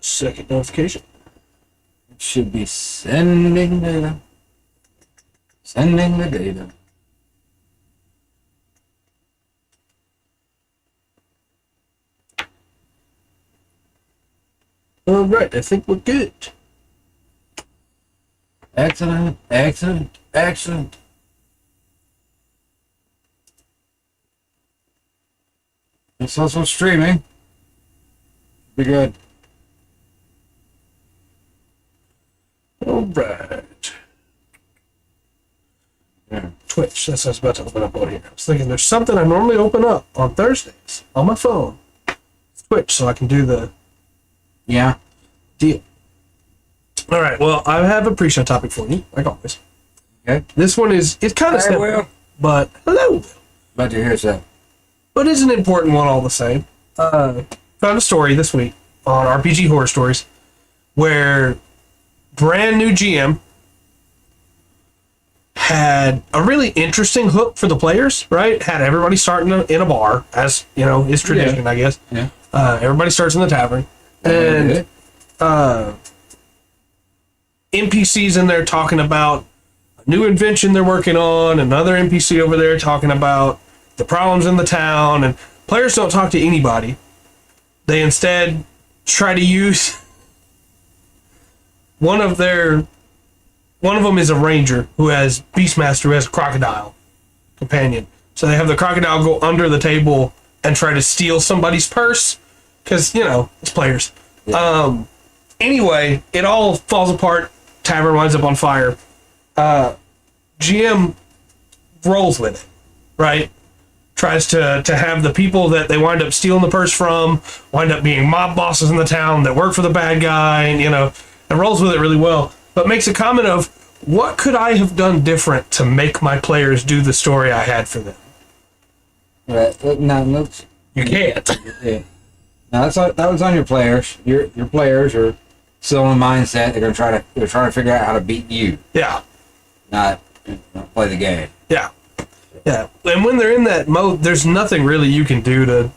Second notification. It should be sending data. Sending the data. All right, I think we're good. Excellent, excellent, excellent. It's also streaming. Be good. All right. Yeah. Twitch, that's what I was about to open up on here. I was thinking there's something I normally open up on Thursdays on my phone. Twitch, so I can do the Yeah. deal. All right, well, I have a pre-show topic for you, like always. Okay. This one it's kind of Hi, simple, Will. but hello, Will. Glad to hear that. But it's an important one all the same. Found a story this week on RPG Horror Stories where brand new GM had a really interesting hook for the players, right? Had everybody starting in a bar, as, you know, is tradition, I guess. Yeah. Everybody starts in the tavern. And NPCs in there talking about a new invention they're working on, another NPC over there talking about the problems in the town, and players don't talk to anybody. They instead try to use one of them is a ranger who has Beastmaster, who has a crocodile companion. So they have the crocodile go under the table and try to steal somebody's purse because, you know, it's players. Yeah. Anyway, it all falls apart. Tavern winds up on fire. GM rolls with it, right? Tries to have the people that they wind up stealing the purse from wind up being mob bosses in the town that work for the bad guy, and, you know, and rolls with it really well. But makes a comment of, what could I have done different to make my players do the story I had for them? Right. No, You can't. yeah. Now that was on your players. Your players are still in the mindset they're trying to figure out how to beat you, Yeah. not play the game. Yeah. Yeah. And when they're in that mode, there's nothing really you can do to...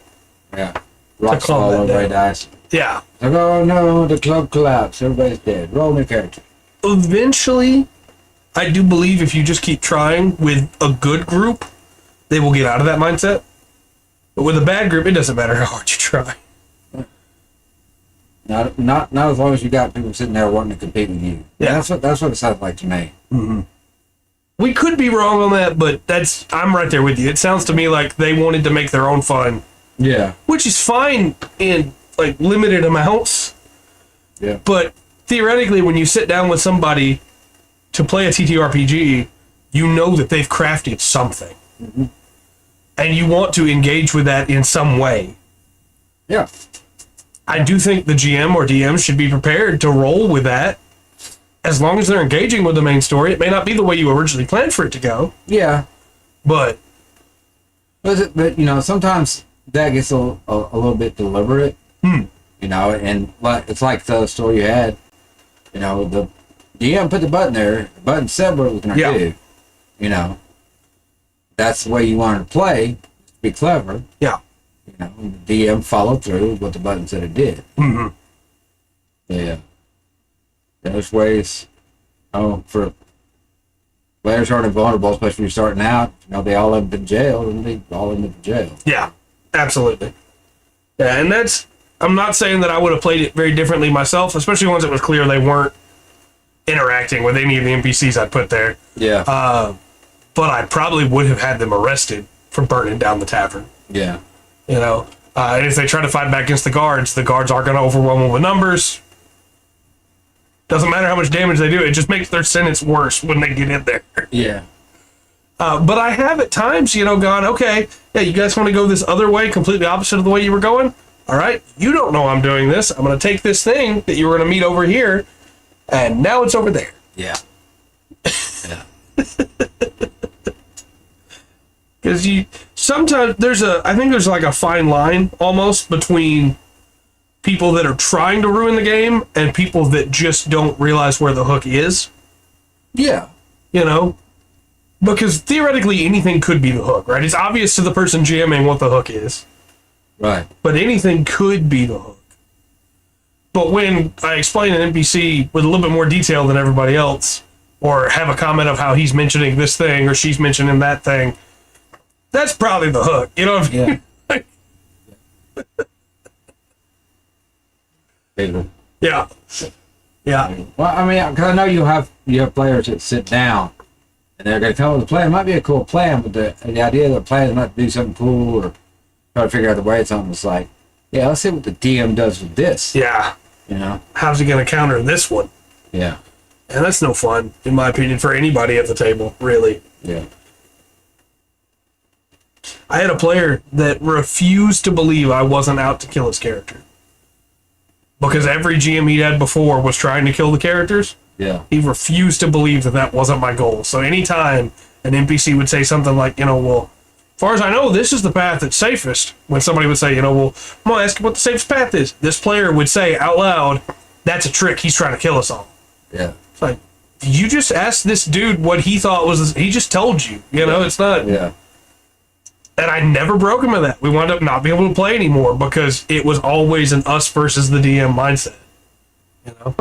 Yeah. Rocks calm all that over down. my dice. Yeah. Like, oh no, the club collapsed. Everybody's dead. Roll me character. Eventually, I do believe if you just keep trying with a good group, they will get out of that mindset. But with a bad group, it doesn't matter how hard you try. Not as long as you got people sitting there wanting to compete with you. Yeah. That's what it sounds like to me. Mm-hmm. We could be wrong on that, but I'm right there with you. It sounds to me like they wanted to make their own fun. Yeah. Which is fine in, like, limited amounts. Yeah. But theoretically, when you sit down with somebody to play a TTRPG, you know that they've crafted something. Mm-hmm. And you want to engage with that in some way. Yeah. I do think the GM or DM should be prepared to roll with that. As long as they're engaging with the main story. It may not be the way you originally planned for it to go. Yeah. But you know, sometimes that gets a little bit deliberate. You know, and it's like the story you had. You know, the DM put the button there. The button said what it was going to do. You know, that's the way you wanted to play. Be clever. Yeah. You know, and the DM followed through with what the button said it did. Mm-hmm. Yeah. There's ways, for players aren't invulnerable, especially when you're starting out. You know, they all end up in jail, and they all end up in jail. Yeah, absolutely. Yeah, and I'm not saying that I would have played it very differently myself, especially once it was clear they weren't interacting with any of the NPCs I put there. Yeah. But I probably would have had them arrested for burning down the tavern. Yeah. You know, and if they try to fight back against the guards are going to overwhelm them with numbers. Doesn't matter how much damage they do, it just makes their sentence worse when they get in there. Yeah. But I have at times, you know, gone, okay, yeah, you guys want to go this other way, completely opposite of the way you were going? All right, you don't know I'm doing this. I'm going to take this thing that you were going to meet over here, and now it's over there. Yeah. Yeah. Because sometimes I think there's like a fine line almost between people that are trying to ruin the game and people that just don't realize where the hook is. Yeah. You know? Because theoretically anything could be the hook, right? It's obvious to the person GMing what the hook is. Right. But anything could be the hook. But when I explain an NPC with a little bit more detail than everybody else, or have a comment of how he's mentioning this thing or she's mentioning that thing, that's probably the hook. You know what I mean? Yeah. Yeah. Well, I mean, because I know you have players that sit down and they're going to come up with a plan. It might be a cool plan, but the idea of the plan is not to do something cool or try to figure out the way it's something. It's like, yeah, let's see what the DM does with this. Yeah. You know? How's he going to counter this one? Yeah. And that's no fun, in my opinion, for anybody at the table, really. Yeah. I had a player that refused to believe I wasn't out to kill his character. Because every GM he had before was trying to kill the characters. Yeah. He refused to believe that wasn't my goal. So anytime an NPC would say something like, well, as far as I know, this is the path that's safest. When somebody would say, well, I'm going to ask you what the safest path is. This player would say out loud, that's a trick. He's trying to kill us all. Yeah. It's like, you just asked this dude what he thought was, he just told you. It's not. Yeah. And I never broke him of that. We wound up not being able to play anymore because it was always an us versus the DM mindset. Yeah.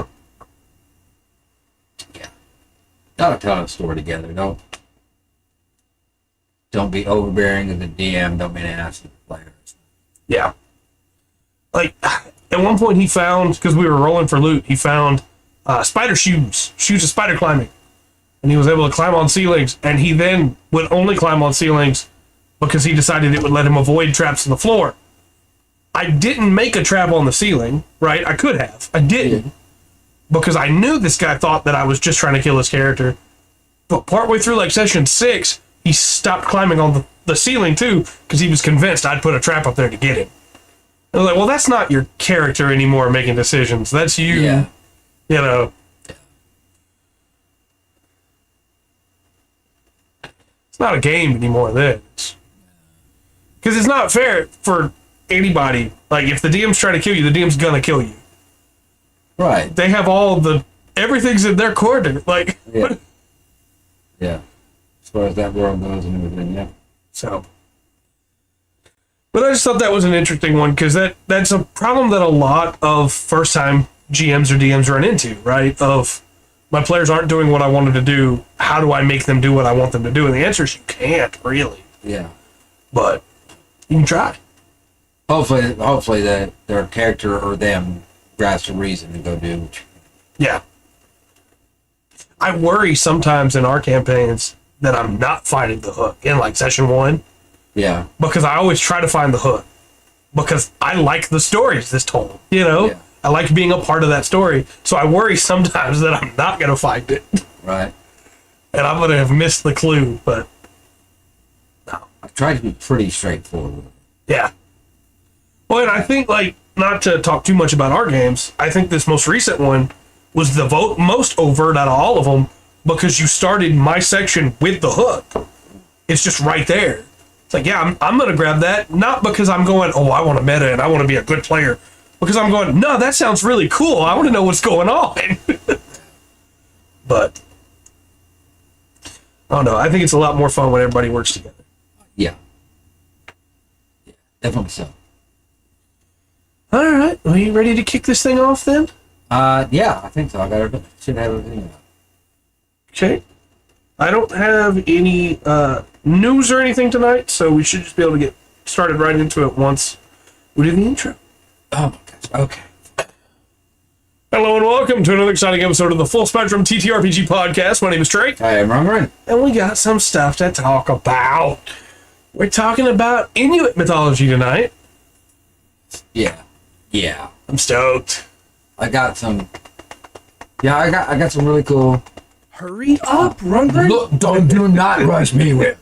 Gotta tell a story together. Don't be overbearing to the DM. Don't be an ass to the players. Yeah. Like, at one point he found, because we were rolling for loot, he found spider shoes of spider climbing. And he was able to climb on ceilings, and he then would only climb on ceilings because he decided it would let him avoid traps on the floor. I didn't make a trap on the ceiling, right? I could have. I didn't. Because I knew this guy thought that I was just trying to kill his character. But partway through, like, session 6, he stopped climbing on the ceiling, too, because he was convinced I'd put a trap up there to get him. And I was like, well, that's not your character anymore making decisions. That's you, It's not a game anymore, then. Because it's not fair for anybody. Like, if the DM's trying to kill you, the DM's gonna kill you. Right. They have everything's in their coordinate. Like, yeah. Yeah. As far as that world goes and everything, yeah. So. But I just thought that was an interesting one, because that's a problem that a lot of first-time GMs or DMs run into, right? Of, my players aren't doing what I wanted to do. How do I make them do what I want them to do? And the answer is you can't, really. Yeah. But you can try. Hopefully their character or them grasps a reason to go do what Yeah. I worry sometimes in our campaigns that I'm not finding the hook in, like, session 1. Yeah. Because I always try to find the hook. Because I like the stories this told, Yeah. I like being a part of that story. So I worry sometimes that I'm not going to find it. Right. And I'm going to have missed the clue, but no. I've tried to be pretty straightforward with it. Yeah. Well, and I think, like, not to talk too much about our games, I think this most recent one was the most overt out of all of them, because you started my section with the hook. It's just right there. It's like, yeah, I'm going to grab that, not because I'm going, oh, I want to meta and I want to be a good player, because I'm going, no, that sounds really cool. I want to know what's going on. But, I don't know. I think it's a lot more fun when everybody works together. Yeah. Yeah, definitely so. All right. Are you ready to kick this thing off then? Yeah, I think so. Should have everything. Okay. I don't have any news or anything tonight, so we should just be able to get started right into it once we do the intro. Oh my gosh. Okay. Hello and welcome to another exciting episode of the Full Spectrum TTRPG podcast. My name is Trey. I am Rungren. And we got some stuff to talk about. We're talking about Inuit mythology tonight. Yeah. Yeah. I'm stoked. I got some. Yeah, I got some really cool. Hurry up, Rungren. Look, do not rush me with.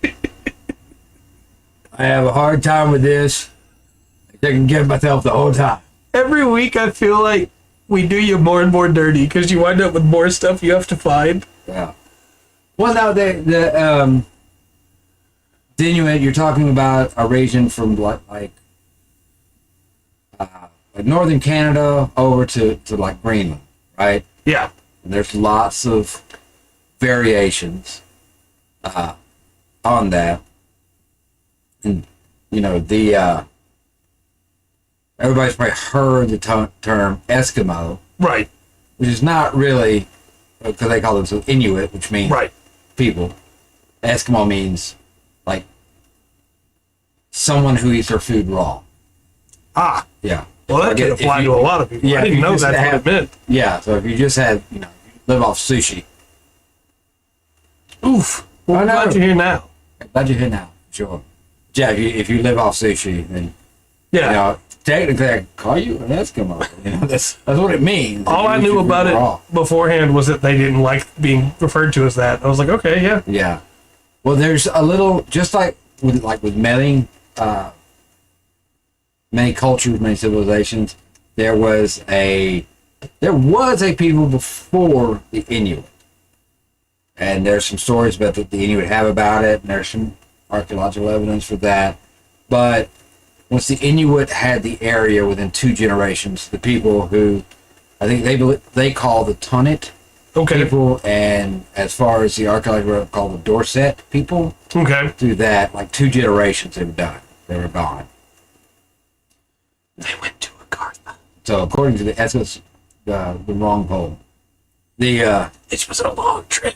I have a hard time with this. I can get myself the whole time. Every week I feel like we do you more and more dirty because you wind up with more stuff you have to find. Yeah. Well, now the Inuit, you're talking about a region from like northern Canada over to like Greenland, right? Yeah. And there's lots of variations on that, and the everybody's probably heard the term Eskimo, Right. which is not really, because they call themselves Inuit, which means Right. people. Eskimo means like someone who eats their food raw. Ah. Yeah. Well, that Like could if apply you- to a lot of people. yeah, I if didn't you know just that's have- what it meant. Yeah. So if you just had, you live off sushi. Oof. Well, I I'm know. glad you're here now. Glad you're here now. Sure. Yeah. If you live off sushi, then Yeah. technically I could call you an Eskimo. That's what it means. All I knew about it beforehand was that they didn't like being referred to as that. I was like, okay, yeah. Yeah. Well, there's a little, just like with many cultures, many civilizations. There was a people before the Inuit, and there's some stories about that the Inuit have about it, and there's some archaeological evidence for that. But once the Inuit had the area within 2 generations, the people who I think they call the Tunit Okay. people, and as far as the archaeological called the Dorset people, Okay. through that, like 2 generations they were done. They were gone. They went to Agartha. So according to the Essos, the wrong poll. It was a long trip.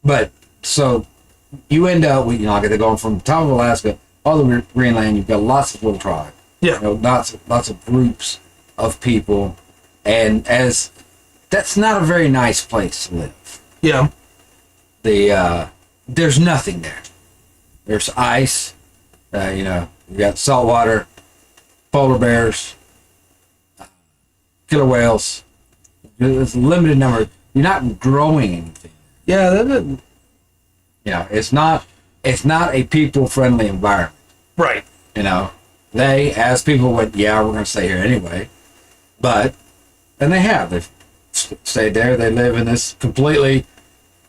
But so you end up with, like they're going from the top of Alaska all the way to Greenland. You've got lots of little tribes. Yeah. Lots of groups of people, and as that's not a very nice place to live. Yeah. There's nothing there. There's ice. You got salt water, polar bears, killer whales. There's a limited number. You're not growing anything. Yeah. That, It's not a people friendly environment. right. They, as people went, yeah, we're going to stay here anyway. And they've stayed there. They live in this completely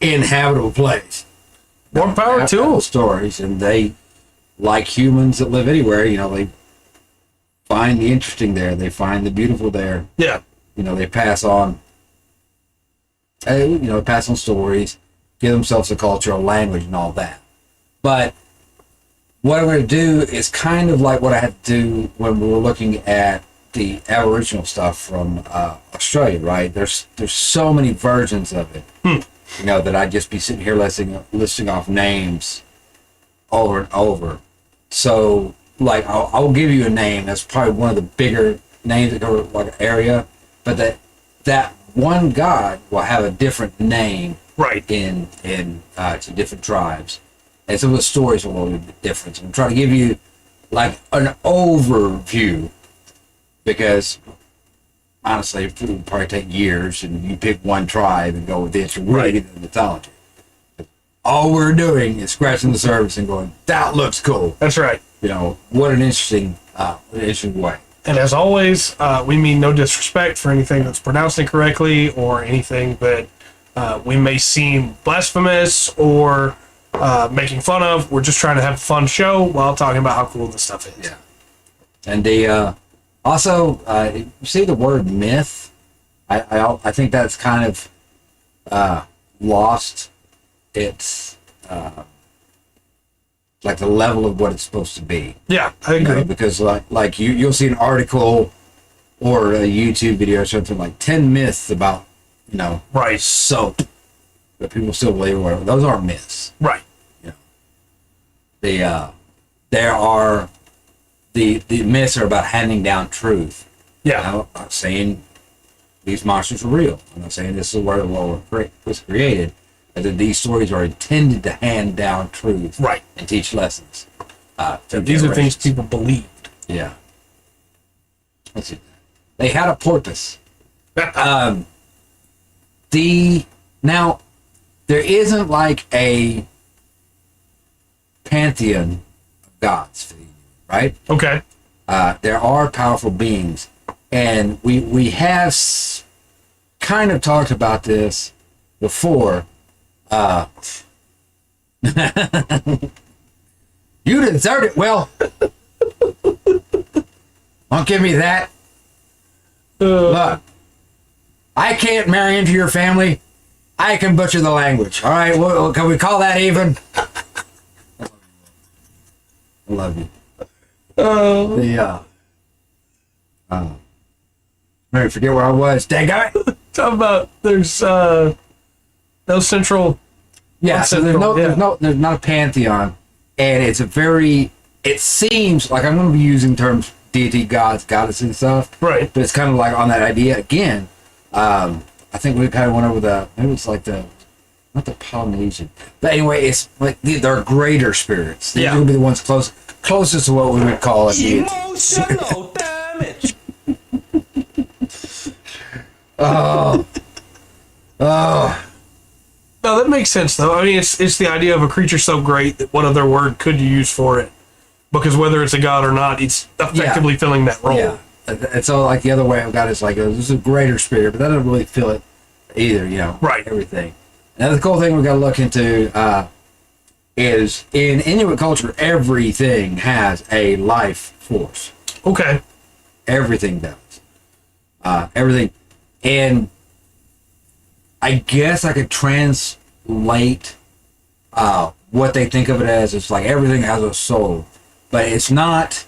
inhabitable place. More power to them. Stories, and they, like humans that live anywhere, they find the interesting there. They find the beautiful there. Yeah. They pass on, stories, give themselves a culture, a language, and all that. But what I'm going to do is kind of like what I had to do when we were looking at the Aboriginal stuff from Australia, right? There's so many versions of it, that I'd just be sitting here listing off names over and over. So, like, I'll give you a name that's probably one of the bigger names that cover like an area, but that one god will have a different name, Right. in to different tribes. And some of the stories are a little bit different. So I'm trying to give you like an overview, because honestly it would probably take years, and you pick one tribe and go with it to really get the mythology. All we're doing is scratching the surface and going, that looks cool. That's right. What an interesting way. And as always, we mean no disrespect for anything that's pronounced incorrectly or anything that we may seem blasphemous or making fun of. We're just trying to have a fun show while talking about how cool this stuff is. Yeah. And also, you see the word myth? I think that's kind of lost its like the level of what it's supposed to be. Yeah, I agree. Because like you'll see an article or a YouTube video or something like 10 myths about Right. soap, but people still believe whatever. Those aren't myths. Right. There are the myths are about handing down truth. Yeah. I'm not saying these monsters are real. I'm not saying this is where the world was created. But that these stories are intended to hand down truth, Right. and teach lessons. These are things people believed. Yeah. Let's see. They had a porpoise. Now there isn't like a pantheon of gods for the Inuit, right? Okay. There are powerful beings, and we have kind of talked about this before. You deserved it, Will. Don't give me that. Look, I can't marry into your family. I can butcher the language. All right, well, can we call that even? I love you. Oh. Maybe forget where I was. Dang it. Talk about there's no central. Yeah, so there's Central, there's not a pantheon, and it's a very. It seems like I'm going to be using terms deity, gods, goddesses, and stuff. Right. But it's kind of like on that idea again. I think we kind of went over maybe it's like not the Polynesian, but anyway, it's like they're greater spirits. These would be the ones closest to what we would call a deity. Emotional damage. Oh. No, that makes sense though. I mean, it's the idea of a creature so great that what other word could you use for it? Because whether it's a god or not, it's effectively filling that role. Yeah. And so, like, the other way I've got is like, this is a greater spirit, but that doesn't really feel it either, Right. Everything. Another cool thing we've got to look into is in Inuit culture, everything has a life force. Okay. Everything does. Everything. And I guess I could translate what they think of it as. It's like everything has a soul, but it's not.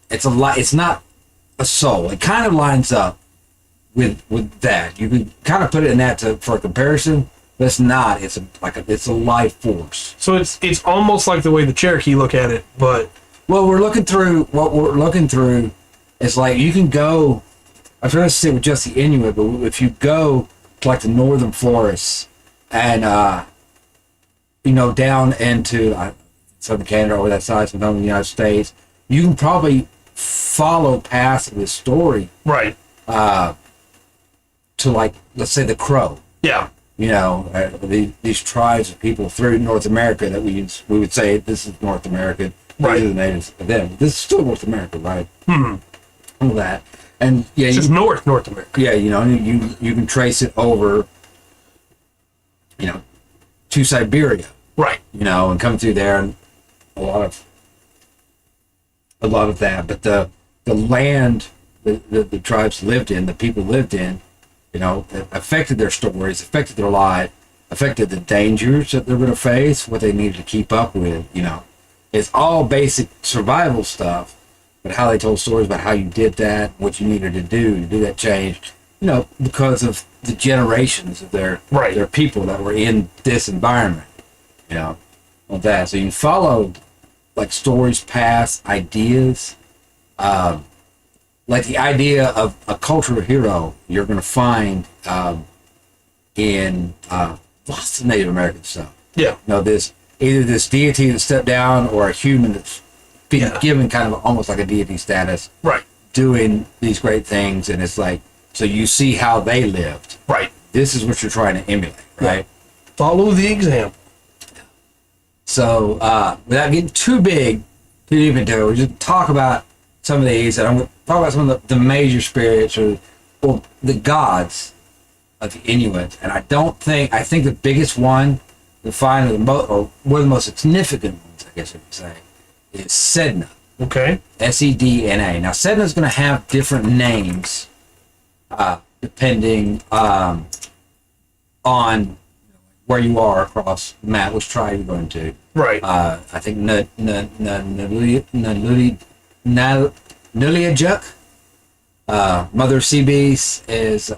It's not a soul. It kind of lines up with that. You can kind of put it in that for a comparison, but it's not. It's a life force. So it's almost like the way the Cherokee look at it, but What we're looking through is like you can go. I was going to say with just the Inuit, but if you go to like the northern forests and down into southern Canada or that side, sometimes in the United States, you can probably follow past this story right. To like, let's say, the Crow. Yeah. These tribes of people through North America that we would say this is North America. Right. These are the natives of them. This is still North America, right? All that. And yeah, It's just North America. Yeah, you can trace it over, to Siberia. Right. And come through there, and a lot of that. But the land the tribes lived in, the people lived in, it affected their stories, affected their life, affected the dangers that they're going to face, what they needed to keep up with. It's all basic survival stuff, but how they told stories about how you did that, what you needed to do that change, because of the generations of their people that were in this environment, of that. So you follow like stories past, ideas, like the idea of a cultural hero you're going to find in lots of Native American stuff. Yeah. Either this deity that stepped down or a human that's been given kind of almost like a deity status. Right. Doing these great things, and it's like, so you see how they lived. Right. This is what you're trying to emulate, right? Yeah. Follow the example. So, without getting too big, too deep into it, we just talk about some of these, and I'm going to talk about some of the major spirits or the gods of the Inuit. And I think the biggest one to find, or one of the most significant ones, I guess I would say, is Sedna. Okay. Sedna. Now, Sedna is going to have different names depending on where you are across the map, which tribe you're going to. Right. I think Nuliajuk, Mother Sea Beast, is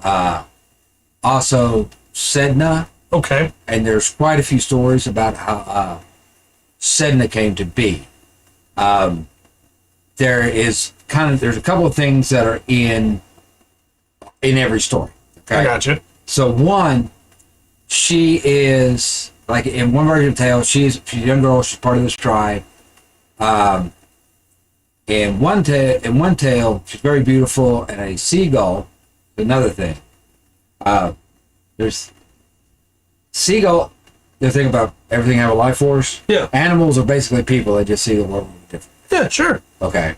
also Sedna. Okay. And there's quite a few stories about how Sedna came to be. There's a couple of things that are in every story. Okay? I got you. So one, she is like in one version of the tale, she's a young girl. She's part of this tribe. In one tale, she's very beautiful, and a seagull. Another thing, there's seagull. The thing about everything have a life force. Yeah. Animals are basically people. They just see the world different. Yeah, sure. Okay.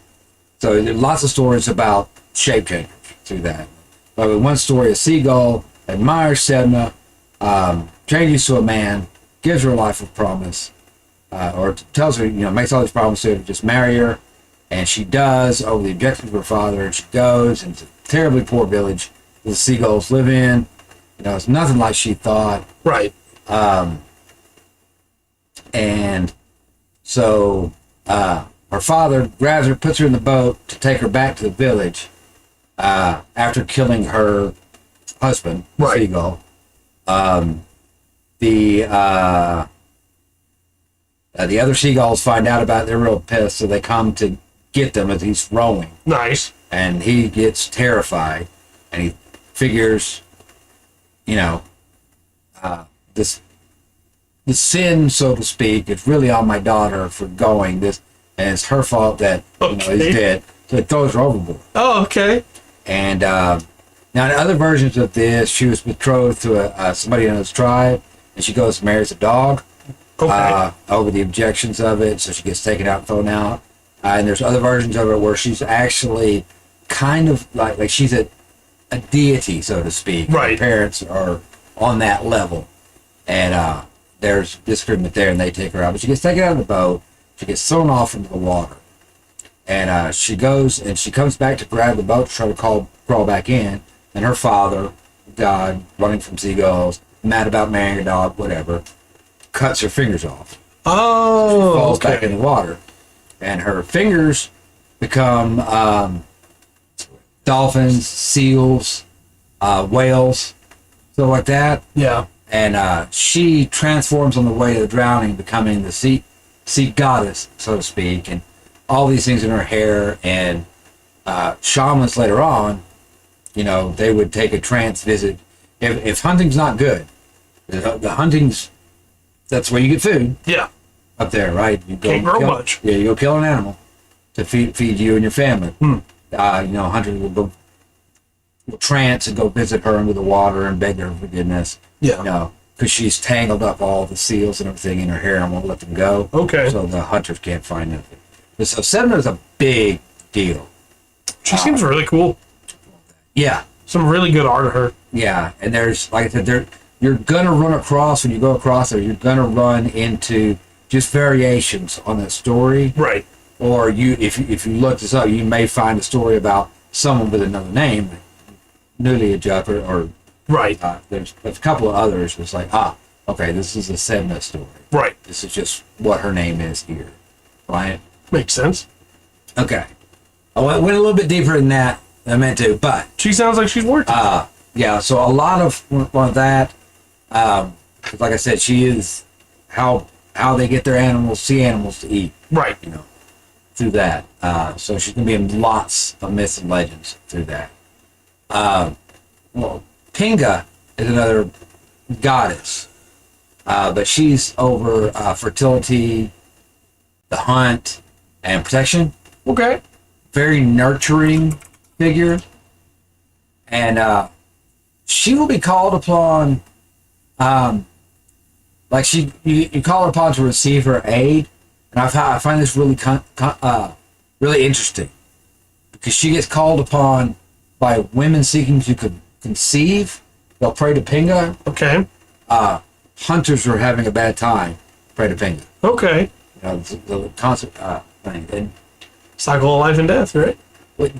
So there's lots of stories about shape changers through that. But with one story, a seagull admires Sedna, changes to a man, gives her a life of promise, or tells her, makes all these promises to just marry her, and she does over the objection of her father, and she goes, and it's a terribly poor village the seagulls live in. It's nothing like she thought. Right. And so her father grabs her, puts her in the boat to take her back to the village after killing her husband, Right. Seagull. The other seagulls find out about it. They're real pissed, so they come to get them as he's rowing. Nice. And he gets terrified, and he figures, this the sin, so to speak, is really on my daughter for going this, and it's her fault that he's dead. So it throws her overboard. Oh, okay. And now in other versions of this, she was betrothed to somebody in his tribe, and she goes and marries a dog. Okay. Over the objections of it, so she gets taken out and thrown out. And there's other versions of it where she's actually kind of like she's a deity, so to speak. Right. Her parents are on that level, and there's disagreement there, and they take her out. But she gets taken out of the boat. She gets thrown off into the water, and she goes and she comes back to grab the boat to try to crawl back in. And her father, God, running from seagulls, mad about marrying a dog, whatever, cuts her fingers off. Oh, Falls okay. back in the water, and her fingers become dolphins, seals, whales, stuff like that. Yeah. And she transforms on the way to the drowning, becoming the sea goddess, so to speak, and all these things in her hair. And shamans later on, they would take a trance visit. If hunting's not good, the hunting's, that's where you get food. Yeah. Up there, right? You Can't grow much. Yeah, you go kill an animal to feed you and your family. Hunters will trance and go visit her under the water and beg her forgiveness. Yeah. Because she's tangled up all the seals and everything in her hair and won't let them go. Okay. So the hunters can't find nothing. But so Sedna is a big deal. She seems really cool. Yeah. Some really good art of her. Yeah, and there's, like I said, you're gonna run across, when you go across there, you're gonna run into just variations on that story. Right. Or if you look this up, you may find a story about someone with another name, Nulia or Right. there's a couple of others. It's like, okay, this is a Sedna story. Right. This is just what her name is here, right? Makes sense. Okay, I went a little bit deeper than that than I meant to, but She sounds like she's working. yeah. So a lot of that, like I said, she is how they get their sea animals to eat. Right. Through that. So she's going to be in lots of myths and legends through that. Well, Pinga is another goddess, but she's over fertility, the hunt, and protection. Okay. Very nurturing figure. And she will be called upon, you call her upon to receive her aid. And I find this really really interesting, because she gets called upon by women seeking to conceive. They'll pray to Pinga. Okay. Hunters who are having a bad time pray to Pinga. Okay. The concept thing. And Cycle of life and death, right?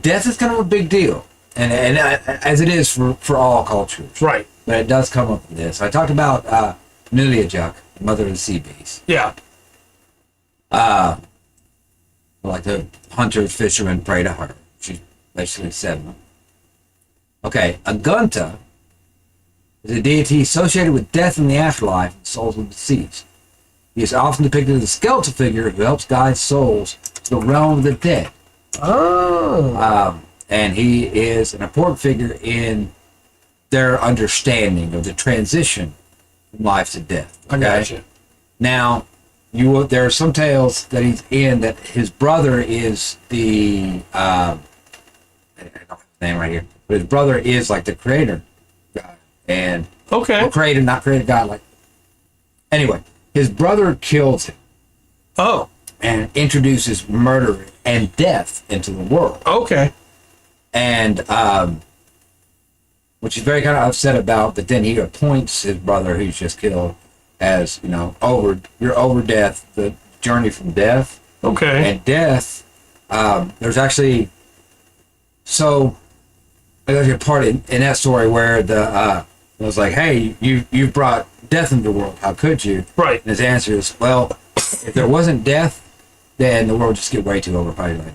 death is kind of a big deal, and as it is for all cultures. Right. But it does come up with this. I talked about Nuliajuk, the mother of the sea beast. Yeah. Like the hunters, fishermen pray to her. She's basically Sedna. Okay, Agunta is a deity associated with death in the afterlife and souls of the deceased. He is often depicted as a skeletal figure who helps guide souls to the realm of the dead. Oh. And he is an important figure in their understanding of the transition from life to death. I got you. Now, there are some tales that he's in that his brother is the I don't have his name right here, but his brother is like the creator god, and Okay. not creator god. Like, anyway, his brother kills him Oh. and introduces murder and death into the world, Okay. and which he's very kind of upset about. But then he appoints his brother, who's just killed, as you're over death, the journey from death. Okay. And death, there's actually, there's a part in that story where it was like, hey, you brought death into the world, how could you? Right. And his answer is, well, if there wasn't death, then the world just get way too overpopulated.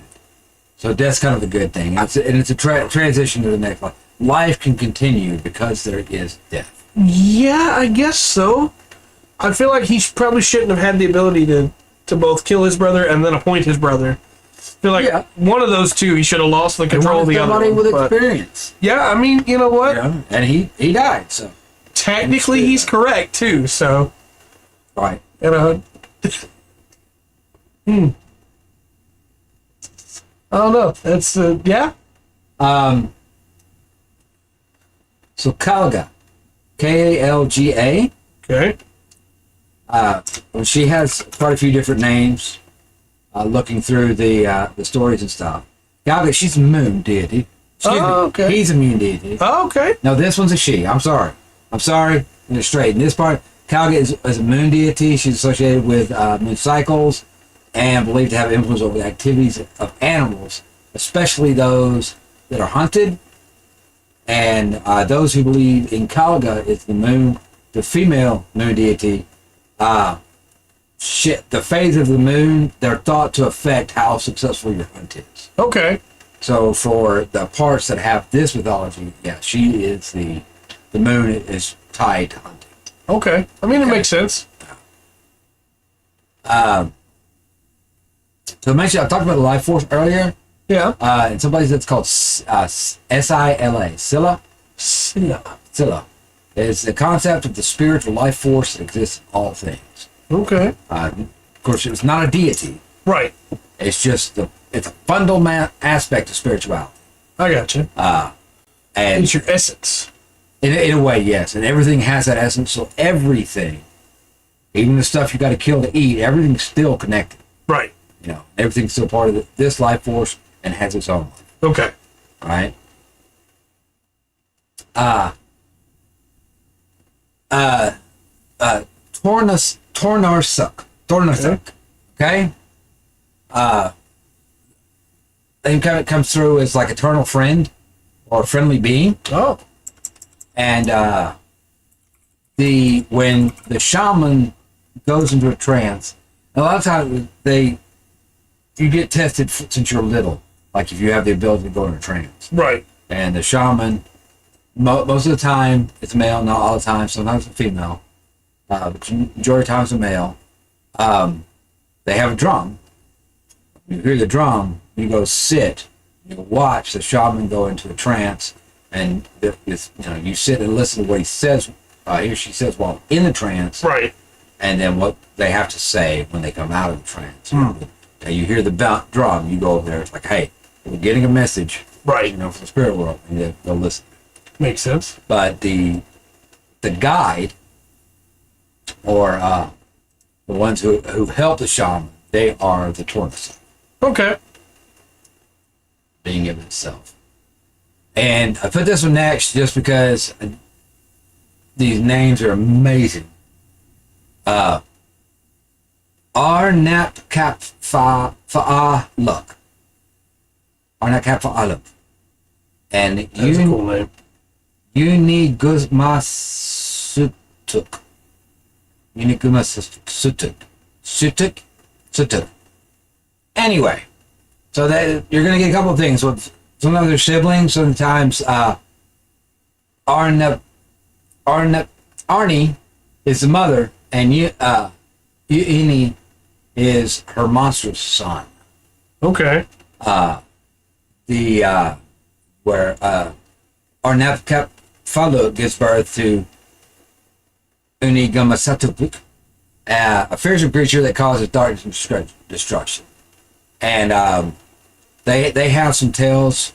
So that's kind of a good thing. It's a transition to the next life. Life can continue because there is death. Yeah, I guess so. I feel like he probably shouldn't have had the ability to both kill his brother and then appoint his brother. I feel like one of those two, he should have lost the control of the other somebody one. with experience. Yeah, I mean, you know what? Yeah, and he died, so. Technically, he's correct, too, so. Right. You know. I don't know. That's, yeah? So Kalga. Kalga. Okay. She has quite a few different names. Looking through the stories and stuff. Kalga, she's a moon deity. Okay. He's a moon deity. Oh, okay. No, this one's a she. I'm sorry. And it's straight. In this part, Kalga is a moon deity. She's associated with moon cycles and believed to have influence over the activities of animals, especially those that are hunted. And those who believe in Kalga is the female moon deity. The phase of the moon, they're thought to affect how successful your hunt is. Okay. So for the parts that have this mythology, yeah, she is the moon is tied to hunting. Okay. I mean, it makes sense. So I talked about the life force earlier. Yeah. In some places it's called Sila. Sila. Sila. It's the concept of the spiritual life force that exists in all things. Okay. Of course, it's not a deity. Right. It's just it's a fundamental aspect of spirituality. I got you. And it's your essence. In a way, yes. And everything has that essence. So everything, even the stuff you got to kill to eat, everything's still connected. Right. You know, everything's still part of this life force and has its own life. Okay. Right? Tornarsuk. Okay? Then it comes through as like eternal friend or a friendly being. Oh. And when the shaman goes into a trance, a lot of times you get tested since you're little, like if you have the ability to go into a trance. Right. And the shaman, most of the time it's male, not all the time. Sometimes it's female, but majority of times it's a male. They have a drum. You hear the drum, you go sit, you watch the shaman go into a trance. And you sit and listen to what he says, he or she says while in the trance. Right. And then what they have to say when they come out of the trance. And you hear the drum, you go over there, it's like, hey, we're getting a message. Right. From the spirit world. And they'll listen. Makes sense. But the guide, or the ones who help the shaman, they are the tortoise. Okay. Being of itself. And I put this one next just because these names are amazing. Arnapkapfa'aluk. Arnapkapfa'aluk. And That's a cool name. Unigumasutuk. Sutuk. Anyway, so that you're going to get a couple of things. Sometimes they're siblings. Sometimes Arnie is the mother, and Uini is her monstrous son. Okay. Where Arnapkapfa'aluk gives birth to Unigumasutuk, a fearsome creature that causes darkness and destruction. And they have some tales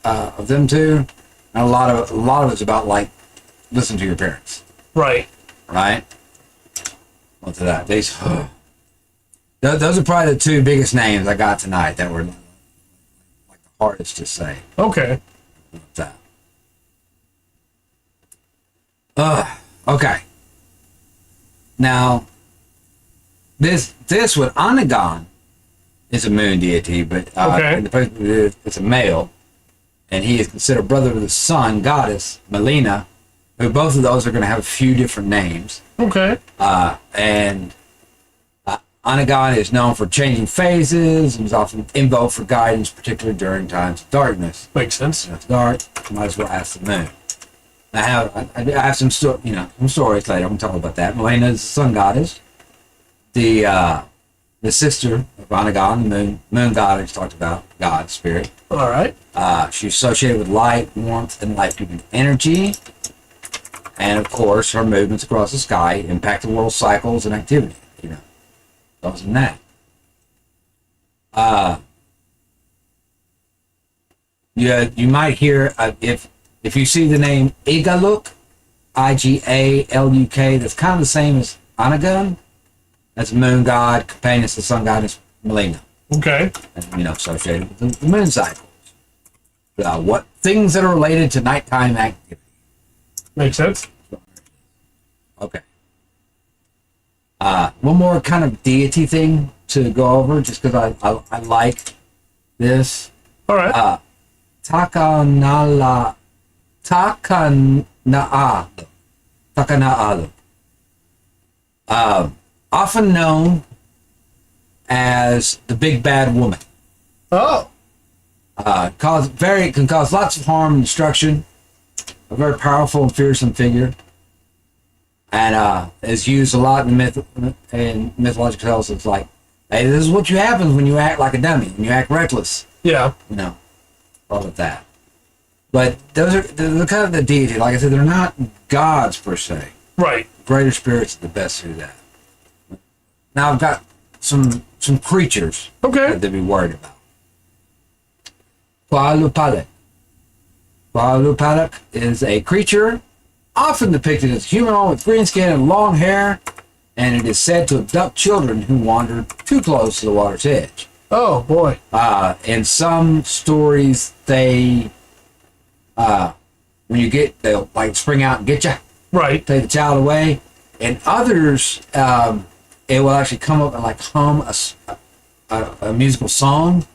of them too, and a lot of it's about like listen to your parents. Right. What's that? Those are probably the two biggest names I got tonight that were like the hardest to say. Okay. What's that? Okay. Now, this one, Anagon, is a moon deity, but it's a male, and he is considered brother of the sun goddess Melina, who both of those are going to have a few different names. Okay. And Anagon is known for changing phases and is often invoked for guidance, particularly during times of darkness. Makes sense. When it's dark, you might as well ask the moon. I have some some stories later. I'm gonna talk about that. Melena is the sun goddess, the sister of Anagon, the moon goddess talked about, God spirit. All right. She's associated with light, warmth, and life-giving energy. And of course, her movements across the sky impact the world's cycles and activity. Those and that. You might hear if you see the name Igaluk, Igaluk, that's kind of the same as Anagon. That's moon god, companion to the sun goddess Melina. Okay. And, associated with the moon cycles. What things that are related to nighttime activity. Makes sense. Okay. One more kind of deity thing to go over, just because I like this. All right. Takana'alu. Often known as the big bad woman. Oh. Can cause lots of harm and destruction. A very powerful and fearsome figure. And is used a lot in mythological tales. It's like, hey, this is what you happens when you act like a dummy, when you act reckless. Yeah. All of that. But they're kind of the deity. Like I said, they're not gods per se. Right. Greater spirits are the best to do that. Now I've got some creatures Okay. to be worried about. Qualupalak. Qualupalak is a creature often depicted as humanoid with green skin and long hair, and it is said to abduct children who wander too close to the water's edge. Oh boy. In some stories, they'll like spring out and get you, Right. take the child away. In others, it will actually come up and like hum a musical song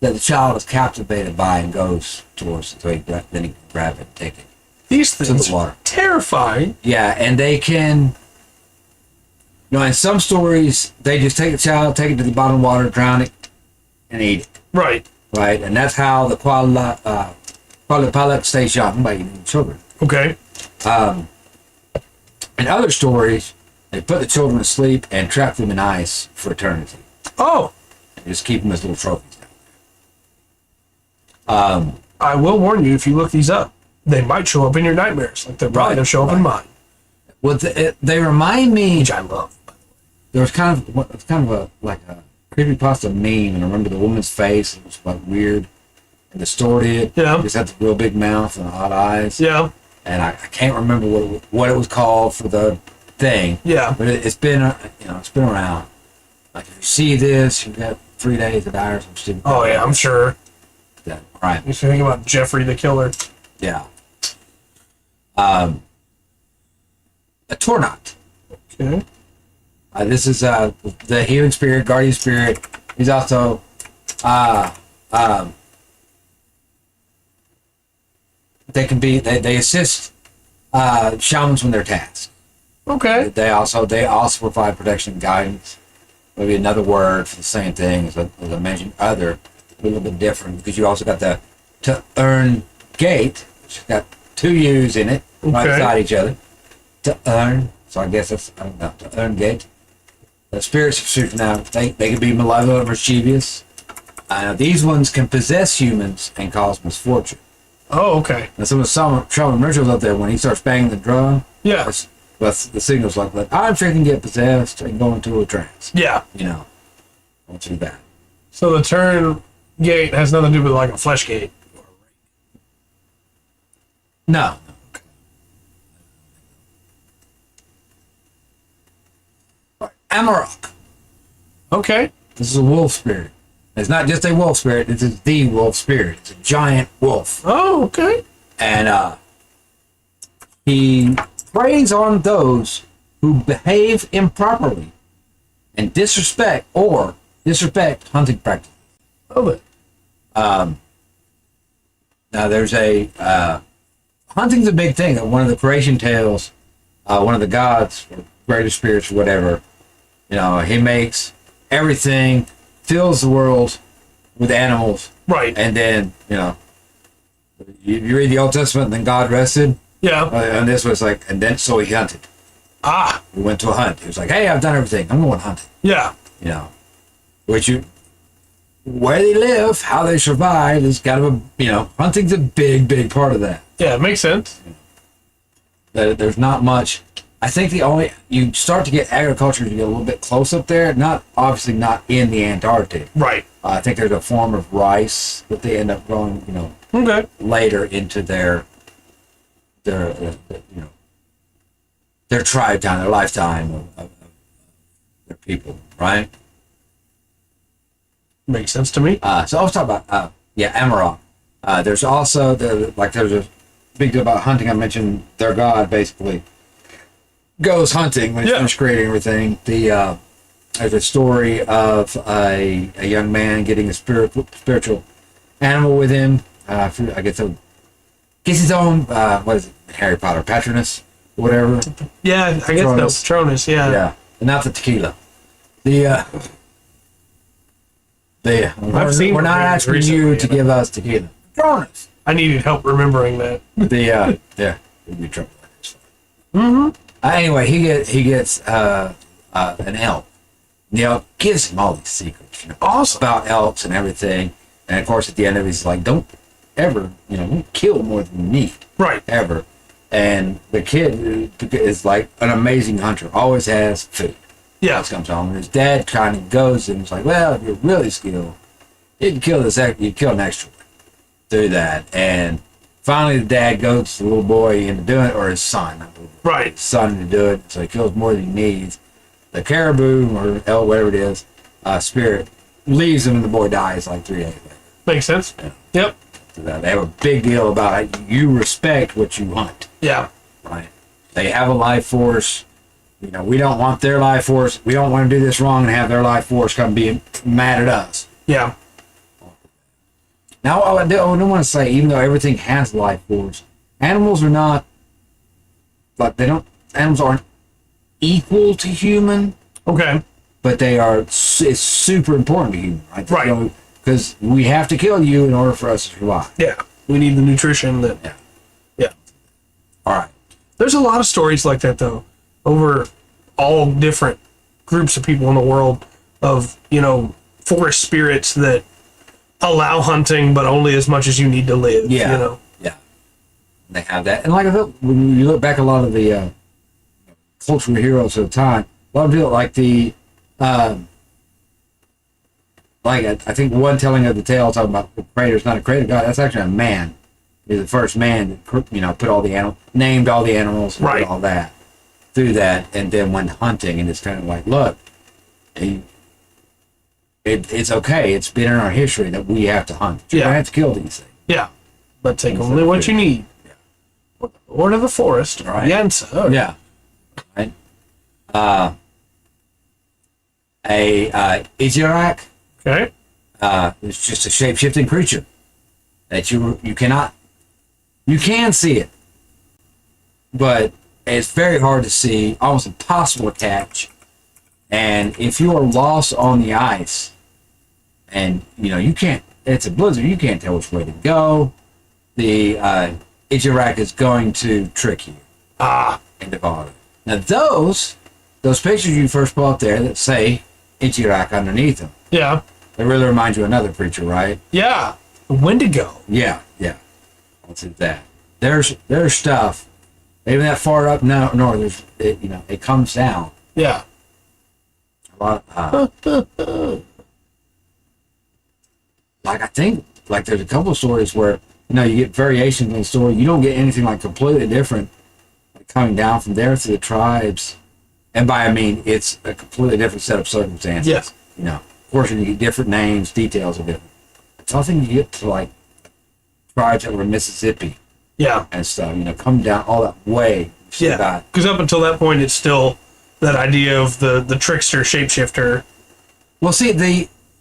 that the child is captivated by and goes towards. So then he can grab it and take it. These the things water. are terrifying. Yeah, and they can, in some stories, they just take the child, take it to the bottom of the water, drown it, and eat it. Right. Right, and that's how the Qualupalak stays young, by eating children. Okay. In other stories, they put the children to sleep and trap them in ice for eternity. Oh. And just keep them as little trophies. I will warn you, if you look these up, they might show up in your nightmares, like they're probably Right, going to show up in mine, Well, they remind me. which I love. There was kind of a creepypasta meme, and I remember the woman's face. It was like weird and distorted. Yeah. It just had the real big mouth and odd eyes. Yeah. And I can't remember what it was called for the thing. Yeah. But it's been around. Like if you see this, you've got 3 days to die or some stupid. Oh yeah, I'm sure. Yeah, right. You should think about Jeffrey the Killer. Yeah. A Tornot. Okay. This is the healing spirit, guardian spirit. He's also they assist shamans when they're tasked. Okay. They also provide protection and guidance. Maybe another word for the same thing as I mentioned. Other, a little bit different because you also got the to earn gate, which has got two U's in it, right Okay. beside each other. To earn. So I guess that's, I don't know, to earn gate. The spirits of super now, they can be malevolent or mischievous. These ones can possess humans and cause misfortune. Oh, okay. And some of the shaman rituals up there, when he starts banging the drum, Yeah. that's the signals like that. I'm sure he can get possessed and go into a trance. Yeah. Not too bad. So the turn gate has nothing to do with like a flesh gate. No. Amarok. Okay. This is a wolf spirit. It's not just a wolf spirit, this is the wolf spirit. It's a giant wolf. Oh, okay. And he preys on those who behave improperly and disrespect hunting practices. Love it. Now there's hunting's a big thing. One of the creation tales, one of the gods or greater spirits or whatever, he makes everything, fills the world with animals. Right. And then, you read the Old Testament, and then God rested. Yeah. And this was like, and then so he hunted. He went to a hunt. He was like, hey, I've done everything. I'm going hunting. Yeah. Where they live, how they survive is kind of hunting's a big, big part of that. Yeah, it makes sense. There's not much. I think you start to get agriculture to get a little bit close up there. Obviously not in the Antarctic. Right. I think there's a form of rice that they end up growing, Okay. later into their tribe time, their lifetime of their people, right? Makes sense to me. So I was talking about Amarok. There's also there's a big deal about hunting. I mentioned their god basically goes hunting when he's finished creating everything. There's a story of a young man getting a spiritual animal with him. I guess gets his own what is it, Harry Potter Patronus, whatever. Yeah, I guess that's Patronus. Yeah. Yeah, and not the tequila. We're not asking you to give us tequila. Patronus. I needed help remembering that. We'd be trouble. Anyway, he gets an elk. The elk gives him all these secrets, Awesome. about elks and everything. And of course, at the end of it, he's like, "Don't ever, don't kill more than you need, Right. ever." And the kid is like an amazing hunter. Always has food. Yeah. Comes home, and his dad kind of goes and is like, "Well, if you're really skilled, you can kill you kill an extra one. Do that." And finally, the dad goes the little boy into doing it, or his son, Right. his son to do it. So he kills more than he needs. The caribou or elk, whatever it is, spirit leaves him, and the boy dies like 3 days later. Makes sense. Yeah. Yep. So they have a big deal about it. You respect what you hunt, Yeah. right? They have a life force. We don't want their life force. We don't want to do this wrong and have their life force come be mad at us. Yeah. Now, I don't want to say, even though everything has life force, animals are not, animals aren't equal to human, Okay. but it's super important to human, right? Right. Because we have to kill you in order for us to survive. Yeah. We need the nutrition that. Yeah. Yeah. All right. There's a lot of stories like that though, over all different groups of people in the world of forest spirits that allow hunting, but only as much as you need to live. Yeah. Yeah. They have that. And like I said, when you look back, a lot of the cultural heroes of the time, a lot of people like I think one telling of the tale talking about the creator's not a creator god. That's actually a man. He's the first man that put all the animals, named all the animals, and right, all that, through that, and then went hunting, and it's kind of like, look, it's okay. It's been in our history that we have to hunt. You don't have to kill these things. Yeah, but take only what you need. Yeah. Or to the forest. Right. The answer. Yeah. Right. Inuit. Okay. It's just a shape-shifting creature that you can see it, but it's very hard to see, almost impossible to catch. And if you are lost on the ice, and you can't, it's a blizzard, you can't tell which way to go. The Inuit is going to trick you into following. Now those pictures you first pull up there that say Inuit underneath them. Yeah. They really remind you of another creature, right? Yeah. The Wendigo. Yeah. What's it that? There's stuff. Even that far up north, it comes down. Yeah. A lot. I think there's a couple of stories where you get variations in the story. You don't get anything completely different coming down from there to the tribes, and by I mean it's a completely different set of circumstances. Yes. Of course, you get different names, details of it. It's nothing you get to tribes that were in Mississippi. Yeah. And stuff, come down all that way. Yeah. Because up until that point, it's still that idea of the trickster shapeshifter. Well, see,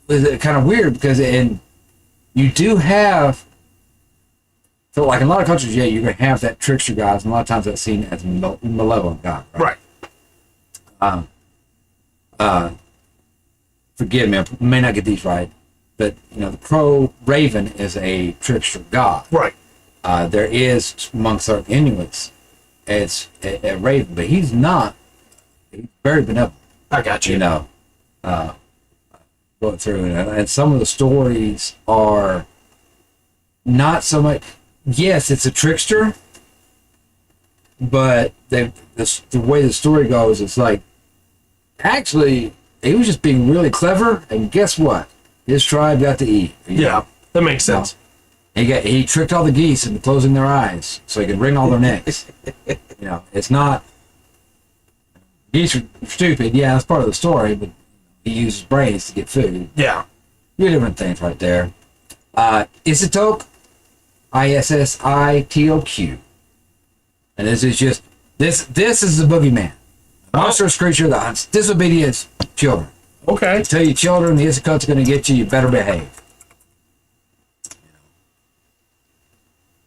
it's kind of weird because you do have, so in a lot of countries, you're going to have that trickster guys, and a lot of times that's seen as a malevolent god. Right. For forgive me, I may not get these right, but the crow raven is a trickster god. Right. There is among certain Inuits, it's a raven, but he's not. He's very benevolent. I got you. Going through and some of the stories are not so much. Yes, it's a trickster, but the way the story goes, it's like actually he was just being really clever, and guess what? His tribe got to eat. Yeah, that makes sense. He tricked all the geese into closing their eyes so he could wring all their necks. It's not geese are stupid. Yeah, that's part of the story, but he uses brains to get food. Yeah. Two different things right there. Isitok, Issitoq. And this is just this is the boogeyman. A monstrous creature that hunts disobedient children. Okay. Tell your children the Isitok's gonna get you, you better behave.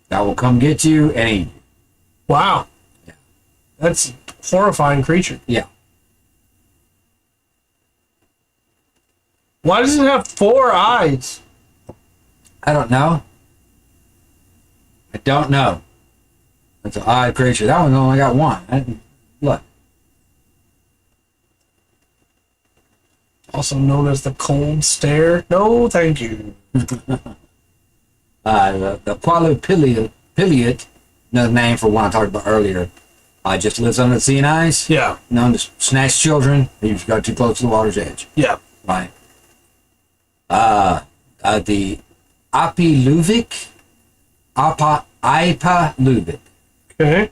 I will come get you and eat you. Wow. Yeah. That's a horrifying creature. Yeah. Why does it have 4 eyes? I don't know. It's an odd creature. That one only got 1. Look. Also known as the cold stare. No, thank you. The Qualupiliot, another name for one I talked about earlier, just lives under the sea and ice. Yeah. Known to snatch children. You've got too close to the water's edge. Yeah. Right. The Apiluvik. Ipaluvik. Okay.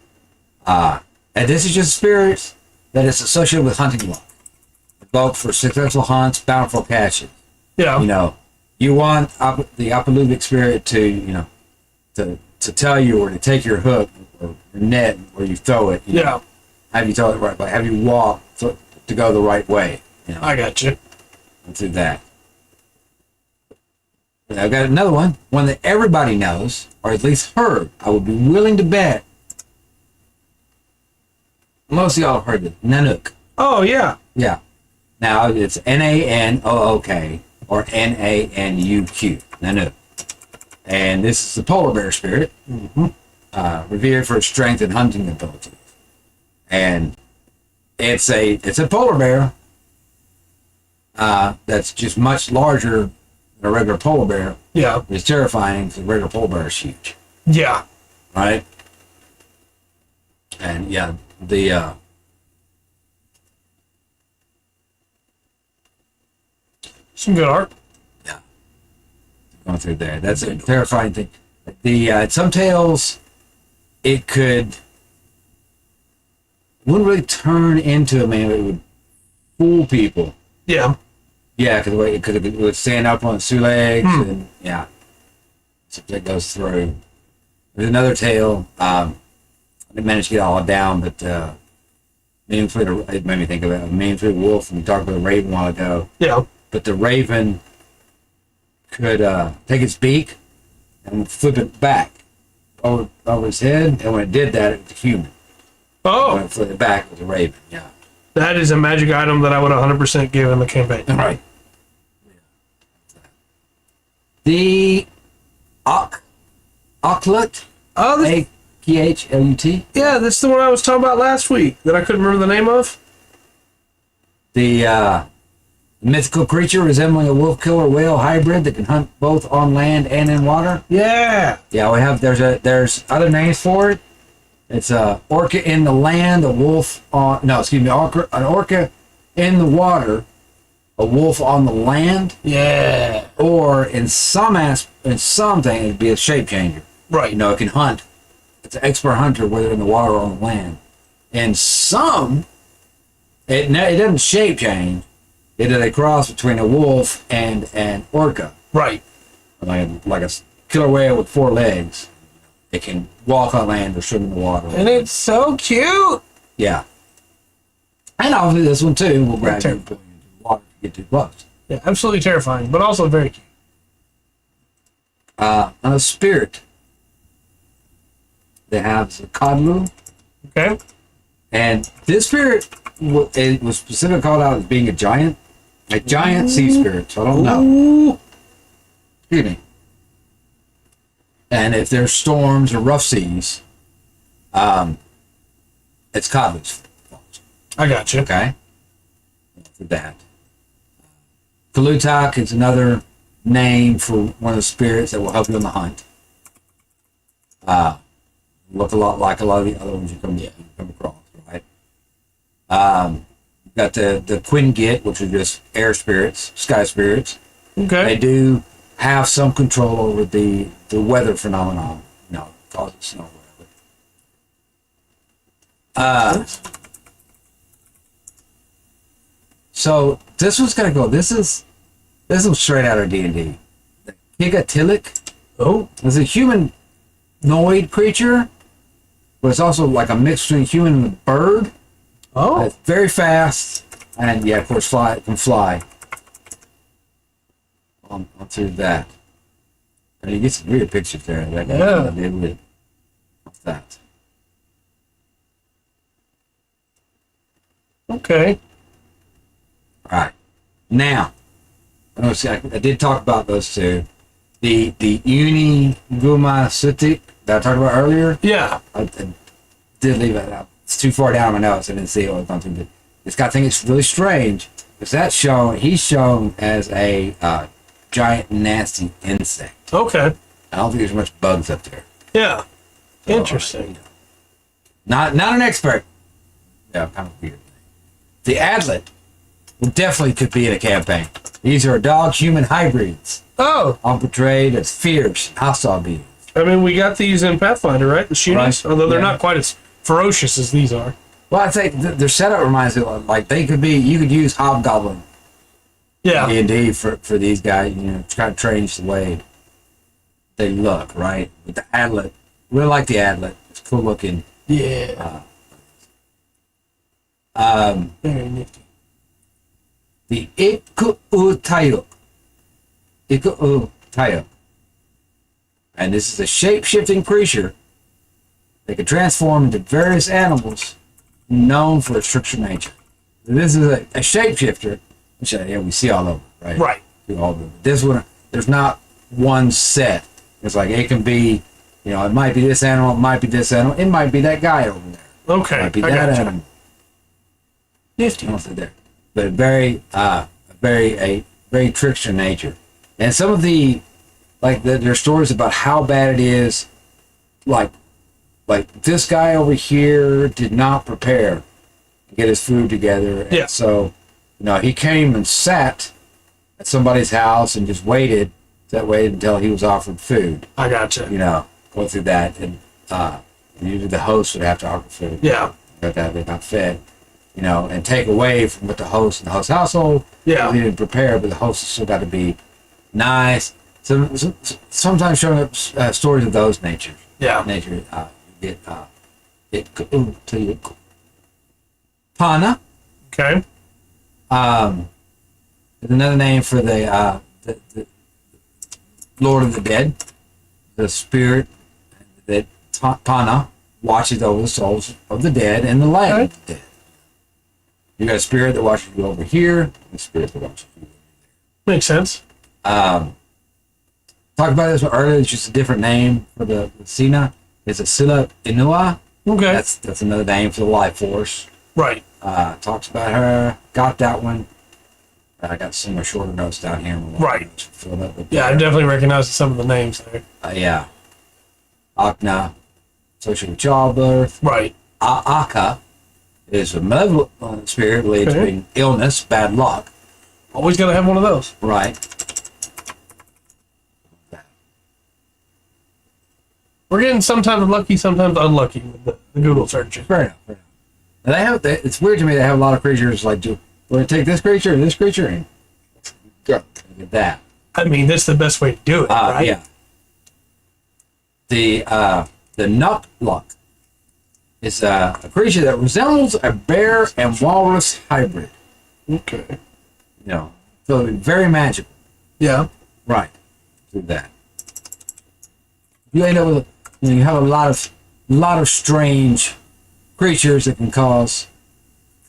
And this is just spirits that is associated with hunting luck. Both for successful hunts, bountiful catches. Yeah. You want the Apaluvik spirit to, to tell you or to take your hook or your net where you throw it. Yeah. Have you throw it right way. Have you walk to go the right way. I got you. And through that. And I've got another one that everybody knows, or at least heard. I would be willing to bet most of y'all have heard it. Nanook. Oh, yeah. Yeah. Now it's Nanook or Nanuq. Nanook. And this is the polar bear spirit, revered for its strength and hunting ability. And it's a polar bear that's just much larger than a regular polar bear. Yeah. It's terrifying because a regular polar bear is huge. Yeah. Right? And yeah, the some good art. yeah, going through there. That's a terrifying thing. The some tales, it wouldn't really turn into a man. It would fool people. Yeah. Yeah, because it would stand up on its 2 legs, and yeah, so that goes through. There's another tale. I didn't manage to get all down, but it made me think of it. Man-Fleet Wolf, and we talked about the raven a while ago. Yeah. But the raven could take its beak and flip it back over its head, and when it did that, it was a human. Oh. When it flipped it back, it was a raven. Yeah. That is a magic item that I would 100% give in the campaign. All right. The Akhlut. Oh, Akhlut. yeah, that's the one I was talking about last week that I couldn't remember the name of. The mythical creature resembling a wolf killer whale hybrid that can hunt both on land and in water. Yeah. Yeah, we have. There's other names for it. It's a orca in the land, a wolf on. No, excuse me, an orca in the water, a wolf on the land. Yeah. Or in some thing, it'd be a shape changer. Right. It can hunt. It's an expert hunter, whether in the water or on the land. And some, it doesn't shape change. It is a cross between a wolf and an orca. Right. Like a killer whale with 4 legs. It can walk on land or swim in the water. And it's so cute. Yeah. And obviously this one too will grab you and pull you into the water if you get too close. Yeah, absolutely terrifying, but also very cute. A spirit they have is a Kadlu. Okay. And this spirit, it was specifically called out as being a giant. A giant sea spirit. So I don't know. Ooh. Excuse me. And if there's storms or rough seas, it's Kadlu's fault. I got you. Okay? For that. Kalutak is another name for one of the spirits that will help you on the hunt. Look a lot like a lot of the other ones you come across, right? Got the Quingit, which are just air spirits, sky spirits. Okay. They do have some control over the weather phenomenon, causes snow, whatever. So this one's gonna go. This is straight out of D&D. The Kigatilik. Oh, It's a humanoid creature, but it's also like a mix between human and a bird. oh, It's very fast, and yeah, of course, can fly. Onto that. And you get some weird pictures there. That guy Yeah. did with that. okay. All right. Now, I did talk about those two. The Uni Guma Sutik that I talked about earlier. Yeah. I did leave it out. It's too far down my notes. I didn't see it or something. This guy thinks it's really strange because he's shown as a giant nasty insect. Okay. I don't think there's much bugs up there. Yeah. Interesting. Not an expert. Yeah, kind of weird. The Adlet definitely could be in a campaign. These are dog-human hybrids, Oh, all portrayed as fierce, hostile beings. I mean, we got these in Pathfinder, right? The shootings, Right. although they're Yeah. not quite as ferocious as these are. Well, I think their setup reminds me of, like, they could be, you could use Hobgoblin Yeah. D&D for these guys, to kind of change the way they look, right? With the Adlet, really like the Adlet. It's cool looking. Yeah. Very nifty. The Iku'utayuk. Iku'utayuk. And this is a shape-shifting creature that can transform into various animals known for its trickster nature. This is a shapeshifter, which we see all over, right? Right. See all over. This one, there's not one set. It's like it can be, it might be this animal, it might be this animal, it might be that guy over there. Okay. It might be I that got you. animal. Nifty. There, but very trickster nature, and some of the there's stories about how bad it is. Like this guy over here did not prepare to get his food together, and Yeah. so he came and sat at somebody's house and just waited until he was offered food. I got you. Go through that, and usually the host would have to offer food. Yeah. But that they got fed. And take away from what the host and the host household. Yeah. They didn't prepare, but the host has still got to be nice. So sometimes showing up stories of those natures. Yeah. Nature, you get Pana. Okay. Is another name for the Lord of the Dead, the spirit that Pana watches over the souls of the dead and the land of the dead. You got a spirit that watches you over here, and a spirit that watches you over Makes sense. there. Talked about this one earlier. It's just a different name for the Sina. It's a Sila Inua. Okay. That's another name for the life force. Right. Talks about her. Got that one. I got some more shorter notes down here. Right. Filled up with Yeah, I definitely recognize some of the names there. yeah. Akna, associated with childbirth. Right. Aka is a malevolent spirit related to illness, bad luck. Always got to have one of those. Right. We're getting sometimes lucky, sometimes unlucky with the Google searches. Fair enough. Fair enough. And it's weird to me they have a lot of creatures like, we're going to take this creature and this creature and get that. I mean, that's the best way to do it, right? Yeah. The Nukluck is a creature that resembles a bear and walrus hybrid. Okay. So very magical. Yeah. Right. Do that. You end up with you have a lot of strange creatures that can cause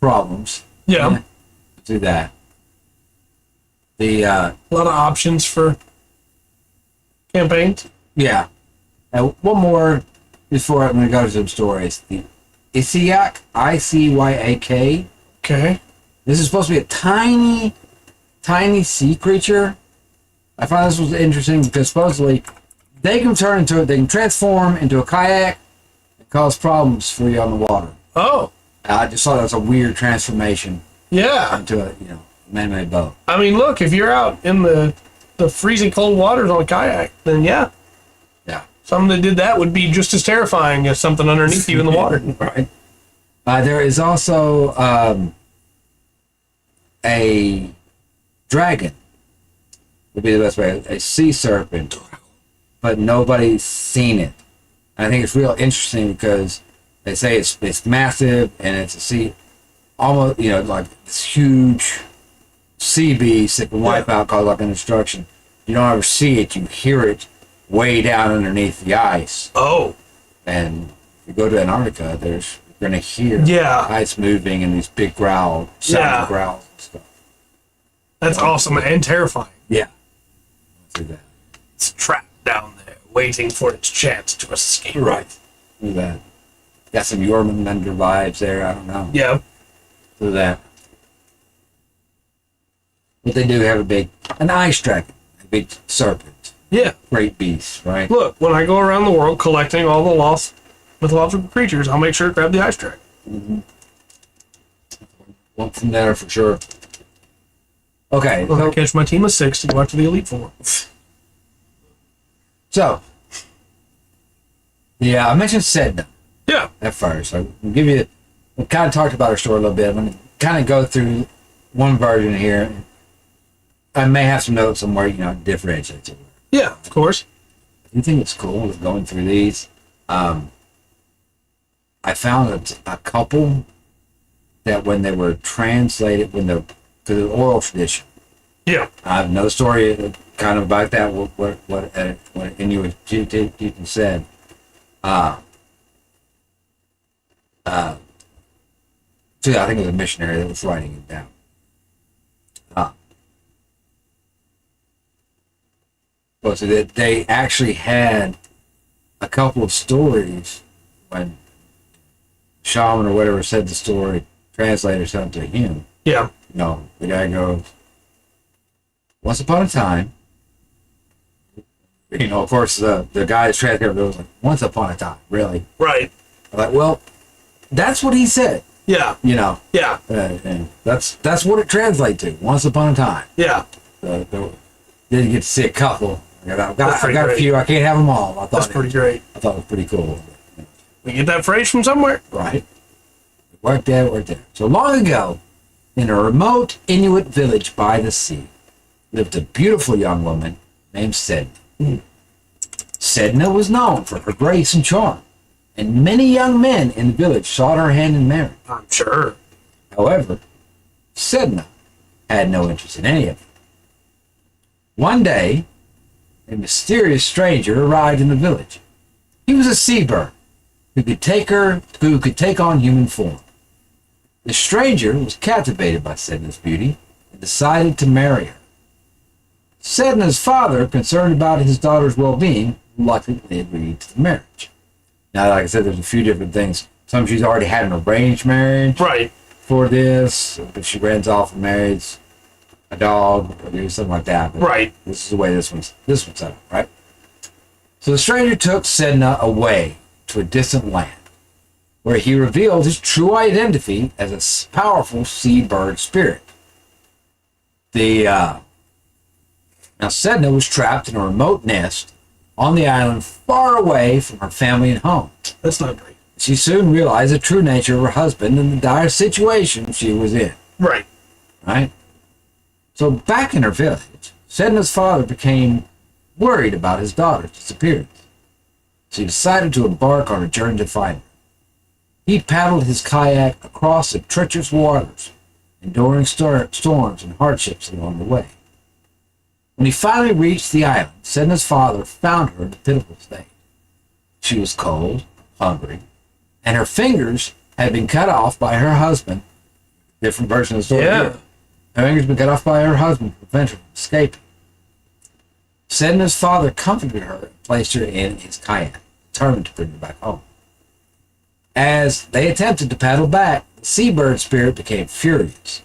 problems. Yeah. Do that. The A lot of options for campaigns. yeah. And one more before I'm going to go to some stories. The Isyak, Icyak. Okay. This is supposed to be a tiny, tiny sea creature. I found this was interesting because supposedly they can they can transform into a kayak and cause problems for you on the water. Oh. I just thought that was a weird transformation Yeah. into a man-made boat. I mean, look, if you're out in the freezing cold waters on a kayak, then yeah, Yeah. something that did that would be just as terrifying as something underneath you in the water. Right. There is also a dragon. Would be the best way. A sea serpent, but nobody's seen it. I think it's real interesting because they say it's massive and it's a sea, almost like this huge sea beast that can wipe out, cause like an destruction. You don't ever see it. You hear it way down underneath the ice. Oh. And if you go to Antarctica, you're gonna hear ice moving and these big growls and stuff. That's awesome and terrifying. Yeah. Do that. It's trapped down there, waiting for its chance to escape. Right. Do that. Got some Jormungandr vibes there. I don't know. Yeah. Do that. But they do have an ice dragon, a big serpent, Yeah. great beast, right? Look, when I go around the world collecting all the lost mythological creatures, I'll make sure to grab the ice dragon. Mm-hmm. One from there for sure. Okay. I'll catch my team of 6 to go after the Elite Four. So, yeah, I mentioned Sedna Yeah. at first. I'll give you. We kind of talked about her story a little bit. I'm going to kind of go through one version here. I may have some notes somewhere, differentiate it. Yeah, of course. You think it's cool with going through these? I found a couple that when they were translated, to the oral tradition. Yeah. I have no story kind of about that. What Inuit Mythology said. So I think it was a missionary that was writing it down. So that they actually had a couple of stories when shaman or whatever said the story, translator said it to him. Yeah. The guy goes, once upon a time, of course, the guy's translator goes like, once upon a time, really? Right. I'm like, well, that's what he said. Yeah. Yeah. And that's what it translates to, once upon a time. Yeah. Didn't get to see a couple. I've got a great. few. I can't have them all. That's pretty great. I thought it was pretty cool. We get that phrase from somewhere? Right. Worked there. So long ago, in a remote Inuit village by the sea, lived a beautiful young woman named Sedna. Sedna was known for her grace and charm, and many young men in the village sought her hand in marriage. I'm sure. However, Sedna had no interest in any of it. One day, a mysterious stranger arrived in the village. He was a seabird who could take on human form. The stranger was captivated by Sedna's beauty and decided to marry her. Sedna's father, concerned about his daughter's well-being, reluctantly agreed to the marriage. Now, like I said, there's a few different things. Some she's already had an arranged marriage Right. for this, but she runs off and marries a dog or something like that. But Right. this is the way this one's set up, right? So the stranger took Sedna away to a distant land, where he revealed his true identity as a powerful seabird spirit. Now Sedna was trapped in a remote nest on the island far away from her family and home. That's not great. She soon realized the true nature of her husband and the dire situation she was in. Right. Right? So back in her village, Sedna's father became worried about his daughter's disappearance. So he decided to embark on a journey to find her. He paddled his kayak across the treacherous waters, enduring storms and hardships along the way. When he finally reached the island, Sedna's father found her in a pitiful state. She was cold, hungry, and her fingers had been cut off by her husband. Different version of the story Yeah. here. Her fingers had been cut off by her husband to prevent her from escaping. Sedna's father comforted her and placed her in his kayak, determined to bring her back home. As they attempted to paddle back, the seabird spirit became furious.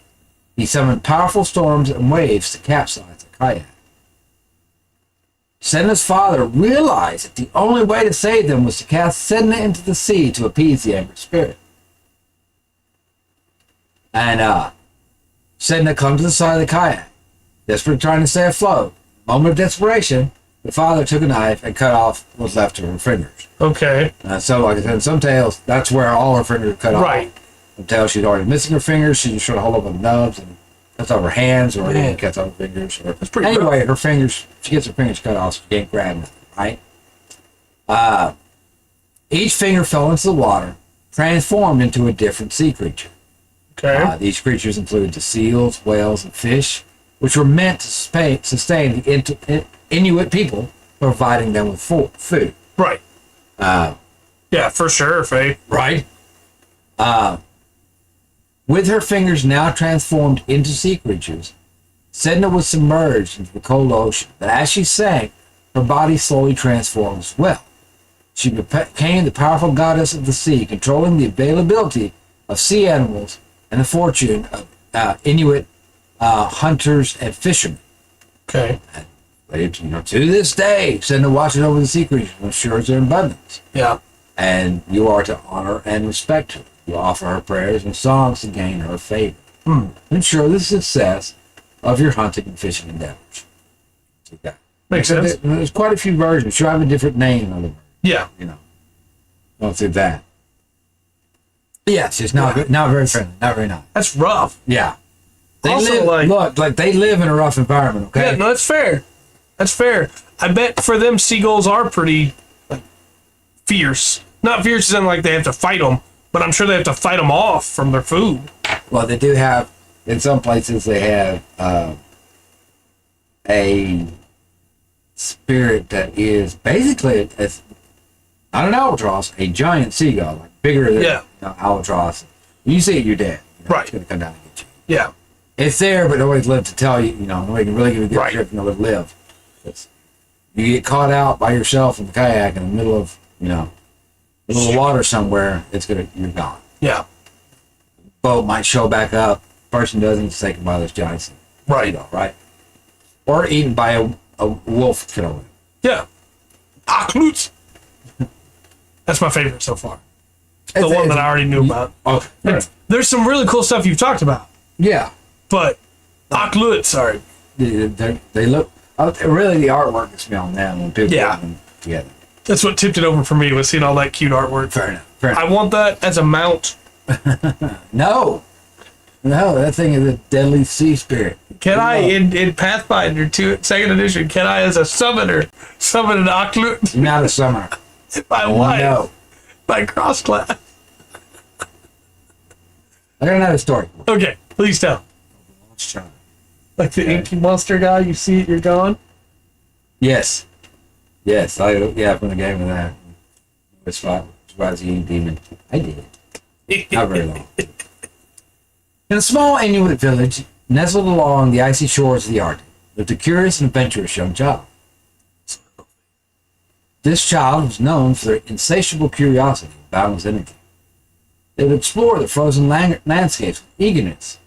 He summoned powerful storms and waves to capsize the kayak. Sedna's father realized that the only way to save them was to cast Sedna into the sea to appease the angry spirit. And Sedna clung to the side of the kayak, desperately trying to stay afloat. Moment of desperation, the father took a knife and cut off what's left of her fingers. Okay. So, like I said, in some tales, that's where all her fingers are cut off. Right. Some tales, she's already missing her fingers. She's just trying to hold up with the nubs and cuts off her hands, or even cuts off her fingers. Or, That's pretty anyway, rough. her fingers, she gets her fingers cut off, so she can't grab nothing, right? Each finger fell into the water, transformed into a different sea creature. Okay. These creatures included the seals, whales, and fish, which were meant to sustain the Inuit people, providing them with food. Right. Yeah, for sure, Faye. Right. With her fingers now transformed into sea creatures, Sedna was submerged into the cold ocean. But as she sank, her body slowly transformed as well. She became the powerful goddess of the sea, controlling the availability of sea animals and the fortune of Inuit hunters and fishermen. Okay. To this day, Sedna watches over the sea creatures and ensures their abundance. Yeah. And you are to honor and respect her. You offer her prayers and songs to gain her favor. Ensure the success of your hunting and fishing endeavors. Okay. Makes sense. There's quite a few versions. You have a different name of it. Yeah. Going through that. Yes, it's not very friendly. Not very nice. That's rough. Yeah. They Also, live, they live in a rough environment, okay? Yeah, no, that's fair. That's fair. I bet for them, seagulls are pretty fierce. Not fierce as in like they have to fight them, but I'm sure they have to fight them off from their food. Well, they do have, in some places, they have a spirit that is basically, not an albatross, a giant seagull, like bigger than albatross. You see it, you're dead. Right. It's going to come down and get you. Yeah. It's there, but nobody's lived to tell you, nobody can really give you a good trip if nobody live. You get caught out by yourself in the kayak in the middle of, middle of water somewhere, you're gone. Yeah. Boat might show back up. Person doesn't, it's taken by those giants. Right. Right? Or eaten by a wolf killer. Yeah. Aklutz. That's my favorite so far. The one that I already knew about. Oh, there's some really cool stuff you've talked about, yeah. but Aklutz, sorry. They look, really the artwork gets me on them when people put them together. That's what tipped it over for me, was seeing all that cute artwork. Fair enough. I want that as a mount. No, that thing is a deadly sea spirit. Can I, in Pathfinder 2, 2nd edition, can I, as a summoner, summon an Aklutz? You're not a summoner. My wife. No. My cross class. I got another story. Okay, please tell. Let's try. Like the inky monster guy, you see it, you're gone? Yes. Yes, from the game of that. It's fine. Surprised the demon. I did. Not very long. In a small Inuit village, nestled along the icy shores of the Arctic, lived a curious and adventurous young child. This child was known for their insatiable curiosity and boundless energy. They would explore the frozen landscapes with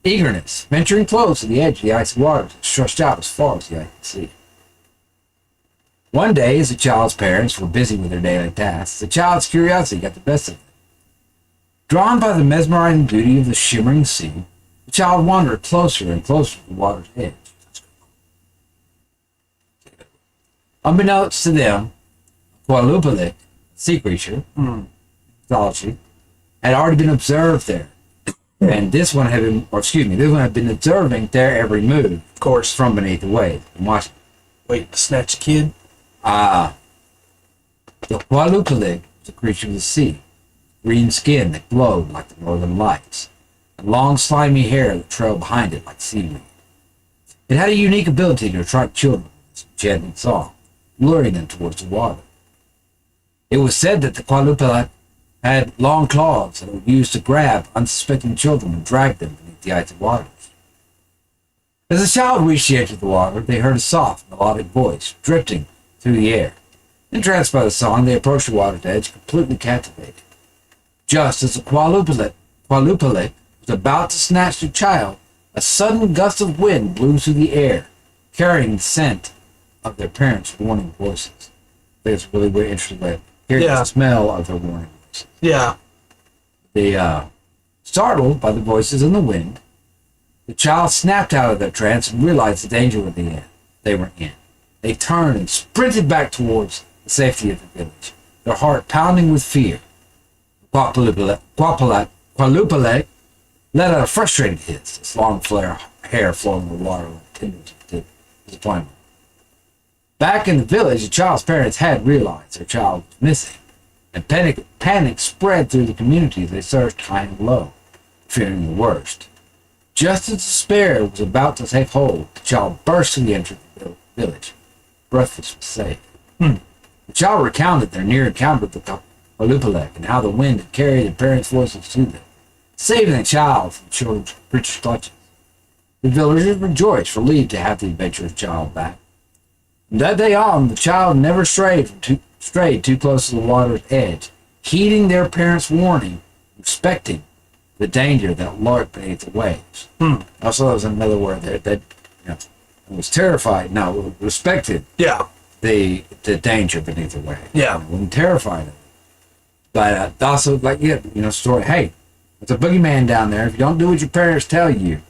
eagerness, venturing close to the edge of the icy waters that stretched out as far as the eye could see. One day, as the child's parents were busy with their daily tasks, the child's curiosity got the best of them. Drawn by the mesmerizing beauty of the shimmering sea, the child wandered closer and closer to the water's edge. Unbeknownst to them, Qualupalik, sea creature, mythology, had already been observed there. And this one had been observing their every move, Of course. from beneath the waves and watching. Wait, snatch a kid? The Qualupalik was a creature of the sea, green skin that glowed like the northern lights, and long slimy hair that trailed behind it like seaweed. It had a unique ability to attract children with its enchanting song, luring them towards the water. It was said that the Qualupalik had long claws that were used to grab unsuspecting children and drag them beneath the icy waters. As the child reached the edge of the water, they heard a soft, melodic voice drifting through the air. Entranced by the song, they approached the water's edge, completely captivated. Just as the Qualupalik was about to snatch the child, a sudden gust of wind blew through the air, carrying the scent of their parents' warning voices. It's really weird, interesting way. Hearing the smell of their warning voices. Yeah. They, startled by the voices in the wind, the child snapped out of their trance and realized the danger they were in. They turned and sprinted back towards the safety of the village, their heart pounding with fear. Qualupalik let out a frustrated hiss, its long hair flowing in the water like tendons of disappointment. Back in the village, the child's parents had realized their child was missing, and panic spread through the community as they searched high and low, fearing the worst. Just as despair was about to take hold, the child burst to the entrance of the village, breathless with safe. The child recounted their near encounter with the Qualupalik and how the wind had carried their parents' voices to them, saving the child from the children's creature's clutches. The villagers rejoiced, relieved to have the adventurous child back. From that day on, the child never strayed too close to the water's edge, heeding their parents' warning, respecting the danger that lurked beneath the waves. Also, there was another word there that was terrified. No, respected. Yeah. The danger beneath the waves. Yeah. Wasn't terrified of it. But also, story. Hey, there's a boogeyman down there. If you don't do what your parents tell you,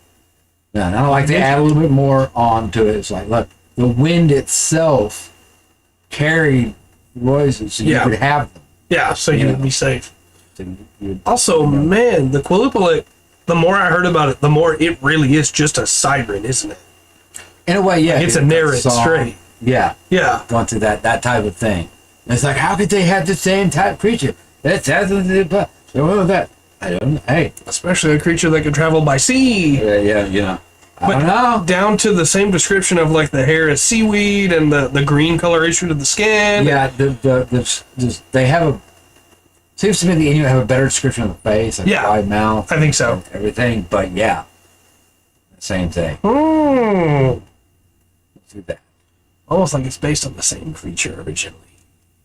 and I like to add a little bit more on to it. It's like, look, the wind itself carried voices so you could have them. Yeah, so you would be safe. So Also, man, the Qualupalik, the more I heard about it, the more it really is just a siren, isn't it? In a way, yeah. Like it's a narrate straight. Yeah. Yeah. Going through that type of thing. And it's like, how could they have the same type of creature? That's that. I don't know. Hey. Especially a creature that can travel by sea. Yeah. I don't know. Down to the same description of like the hair is seaweed and the green coloration of the skin. Yeah, they have a... Seems to me the Inuit have a better description of the face, like wide mouth. I think so. Everything, but yeah. Same thing. Mm. Do that. Almost like it's based on the same creature originally.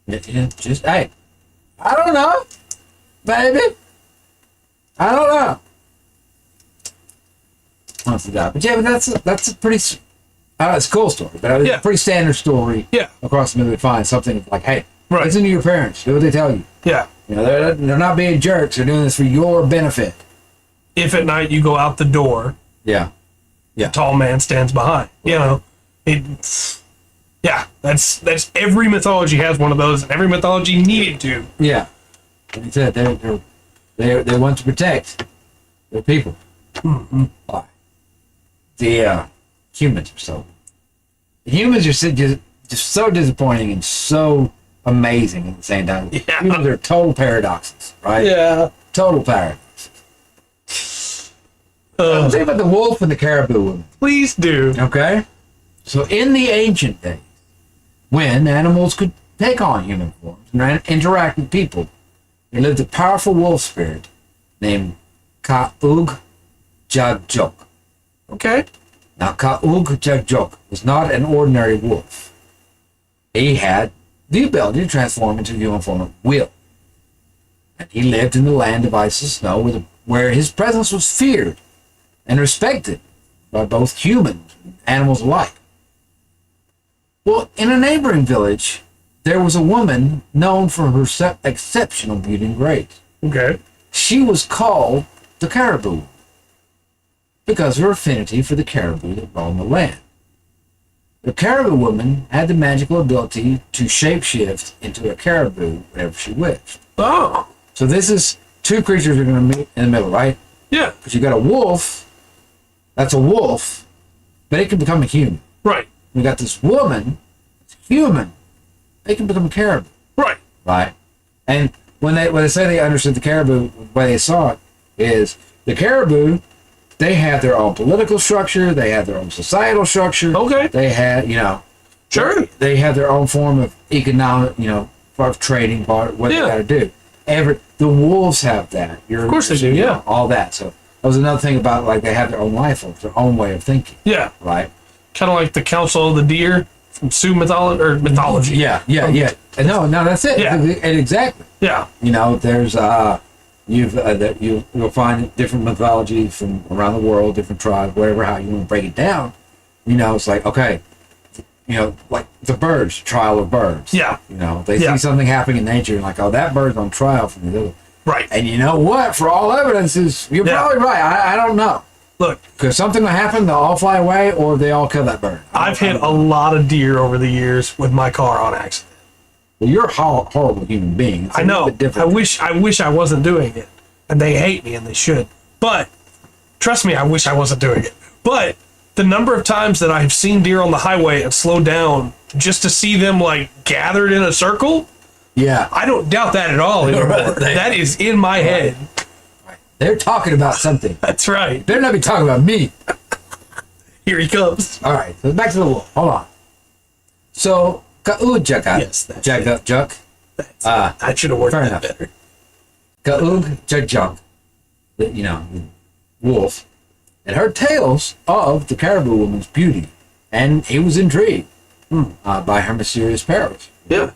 Hey, I don't know, baby. I don't know. Honestly, but yeah, but that's a pretty. It's a cool story, but it's a pretty standard story. Yeah. Across the middle, we find something like, hey, right. Listen to your parents. Do what they tell you. Yeah. They're not being jerks. They're doing this for your benefit. If at night you go out the door, yeah, a tall man stands behind. It's. Yeah, that's every mythology has one of those, and every mythology needed to. Yeah, like I said, they want to protect their people. Mm-hmm. The humans are just so disappointing and so amazing at the same time. Yeah. Humans are total paradoxes, right? Yeah, total paradoxes. Think about the wolf and the caribou woman. Please do. Okay, so in the ancient days, when animals could take on human forms and interact with people, there lived a powerful wolf spirit named Kaug Jagjok. Okay. Now, Kaug Jagjok was not an ordinary wolf. He had the ability to transform into the human form at will. And he lived in the land of ice and snow where his presence was feared and respected by both humans and animals alike. Well, in a neighboring village, there was a woman known for her exceptional beauty and grace. Okay. She was called the Caribou because of her affinity for the caribou that roamed the land. The Caribou woman had the magical ability to shapeshift into a caribou whenever she wished. Oh. So this is two creatures are going to meet in the middle, right? Yeah. Because you got a wolf, that's a wolf, but it can become a human. Right. We got this woman, it's human, they can become a caribou. Right. Right. And when they say they understood the caribou, the way they saw it is the caribou, they had their own political structure, they had their own societal structure. Okay. They had, Sure. They had their own form of economic, of trading, what they got to do. The wolves have that. Of course they do, yeah. All that. So That was another thing about, like, they have their own life, their own way of thinking. Yeah. Right? Kind of like the Council of the Deer from Sioux mythology. Yeah. And no, that's it. Yeah. And exactly. Yeah. You know, there's you'll find different mythology from around the world, different tribes, whatever, how you want to break it down. You know, it's like, okay, you know, like the birds, trial of birds. Yeah. You know, they see something happening in nature and like, oh, that bird's on trial from the other. Right. And you know what? For all evidence is, you're probably right. I don't know. Look, because something will happen, they'll all fly away, or they all kill that bird. I've hit a lot of deer over the years with my car on accident. Well, you're a horrible human being. It's I know. different. I wish I wasn't doing it, and they hate me, and they should. But trust me, I wish I wasn't doing it. But the number of times that I've seen deer on the highway and slowed down just to see them like gathered in a circle, yeah, I don't doubt that at all anymore. That is in my head. They're talking about something. That's right. They're not be talking about me. Here he comes. All right, so back to the wolf. Hold on. So, Ka'ujakat. Yes, that's it. Juk. I should have worked fair that enough. better. Ka'ujajuk, you know, the wolf, had heard tales of the caribou woman's beauty, and he was intrigued by her mysterious powers. Yeah.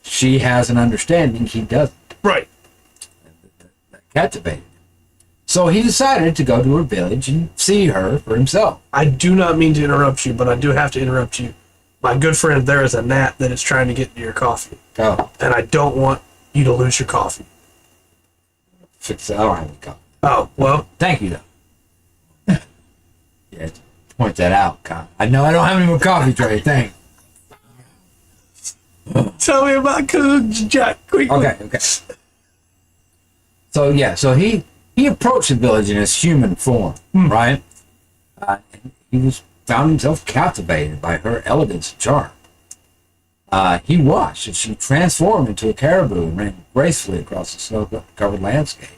She has an understanding he doesn't. Right. That captivated him. So he decided to go to her village and see her for himself. I do not mean to interrupt you, but I do have to interrupt you. My good friend, there is a gnat that is trying to get into your coffee. Oh. And I don't want you to lose your coffee. Fix it. I don't have any coffee. Oh, well. Thank you, though. Yeah, point that out, Kyle. I know I don't have any more coffee, Trey. Thanks. Tell me about Coog Jack quickly. Okay. So he approached the village in his human form, right? He found himself captivated by her elegance and charm. He watched as she transformed into a caribou and ran gracefully across the snow-covered landscape.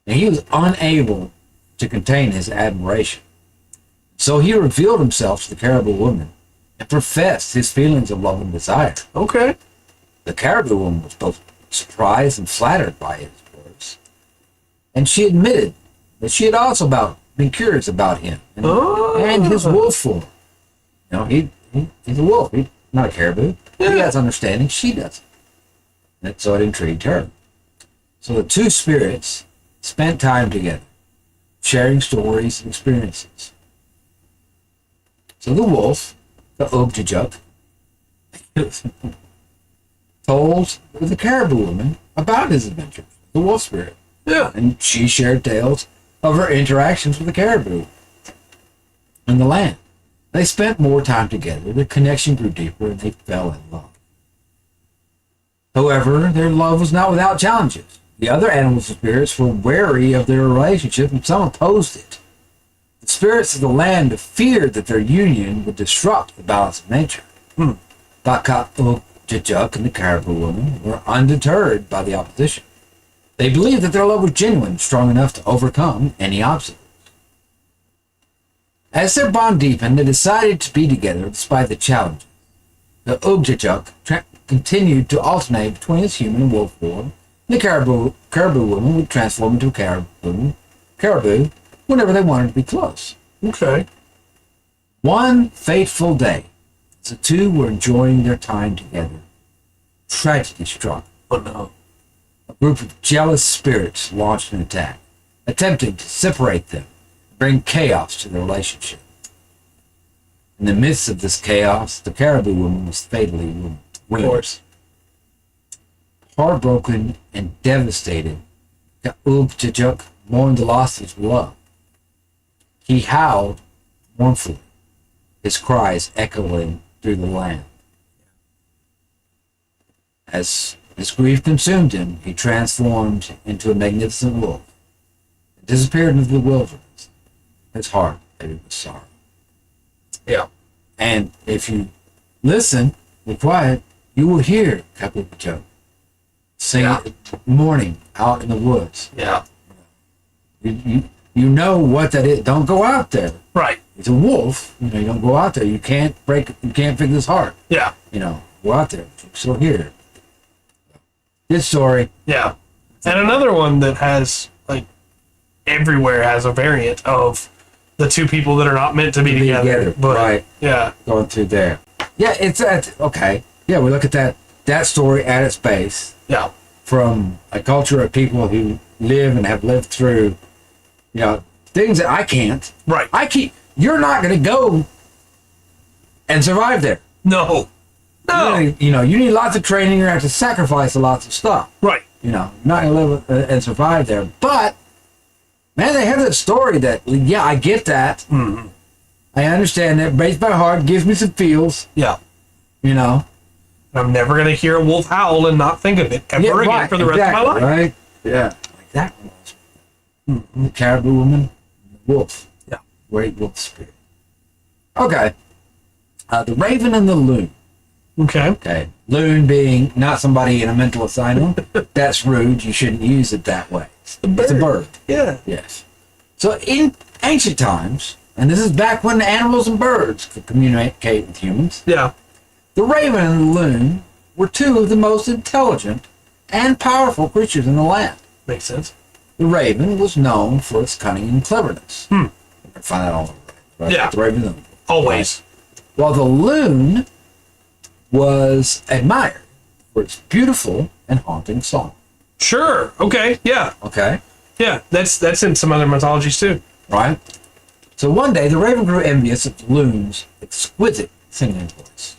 And he was unable to contain his admiration. So he revealed himself to the caribou woman and professed his feelings of love and desire. Okay. The caribou woman was both surprised and flattered by his words. And she admitted that she had also been curious about him and his wolf form. You know, he's a wolf. He's not a caribou. Yeah. He has understanding. She doesn't. And so it intrigued her. So the two spirits spent time together, sharing stories and experiences. So the wolf, the Ogjajuk, told the caribou woman about his adventures, the wolf spirit. Yeah. And she shared tales of her interactions with the caribou in the land. They spent more time together, their connection grew deeper, and they fell in love. However, their love was not without challenges. The other animal spirits were wary of their relationship, and some opposed it. The spirits of the land feared that their union would disrupt the balance of nature. Jajak and the caribou woman were undeterred by the opposition. They believed that their love was genuine and strong enough to overcome any obstacles. As their bond deepened, they decided to be together despite the challenges. The Ogjajuk continued to alternate between his human and wolf form. The caribou woman would transform into a caribou whenever they wanted to be close. Okay. One fateful day, as the two were enjoying their time together, tragedy struck. Oh no. A group of jealous spirits launched an attack, attempting to separate them and bring chaos to their relationship. In the midst of this chaos, the caribou woman was fatally wounded. Of course. Heartbroken and devastated, Ogjajuk mourned the loss of his love. He howled mournfully, his cries echoing through the land. As his grief consumed him, he transformed into a magnificent wolf and disappeared into the wilderness, his heart heavy with sorrow. Yeah. And if you listen, be quiet, you will hear Ogjajuk sing at morning out in the woods. Yeah. You know what that is. Don't go out there. Right. It's a wolf. You know, you don't go out there. You can't fix his heart. Yeah. You know, go out there. So here. Good story. Yeah. And another one that has like everywhere has a variant of the two people that are not meant to be together. But right. yeah, Going through there. Yeah, it's okay. Yeah, we look at that story at its base yeah, from a culture of people who live and have lived through, things that I can't. right. You're not going to go and survive there. No. You need lots of training. You're going to have to sacrifice lots of stuff. Right. You're not going to live and survive there. But, man, they have that story that, yeah, I get that. Mm-hmm. I understand that. Breaks my heart. Gives me some feels. Yeah. I'm never going to hear a wolf howl and not think of it ever again for the rest of my life. Right? Yeah. Like that one. The caribou woman, the wolf. Yeah. Great wolf spirit. Okay. The raven and the loon. Okay. Okay. Loon being not somebody in a mental asylum. That's rude. You shouldn't use it that way. It's a bird. Yeah. Yes. So in ancient times, and this is back when animals and birds could communicate with humans, Yeah. the raven and the loon were two of the most intelligent and powerful creatures in the land. Makes sense. The raven was known for its cunning and cleverness. You can find that all over. Right? Yeah. The raven and the loon. Always. While the loon was admired for its beautiful and haunting song. Sure. Okay. Yeah. Okay? Yeah. That's in some other mythologies too. Right? So one day, the raven grew envious of the loon's exquisite singing voice.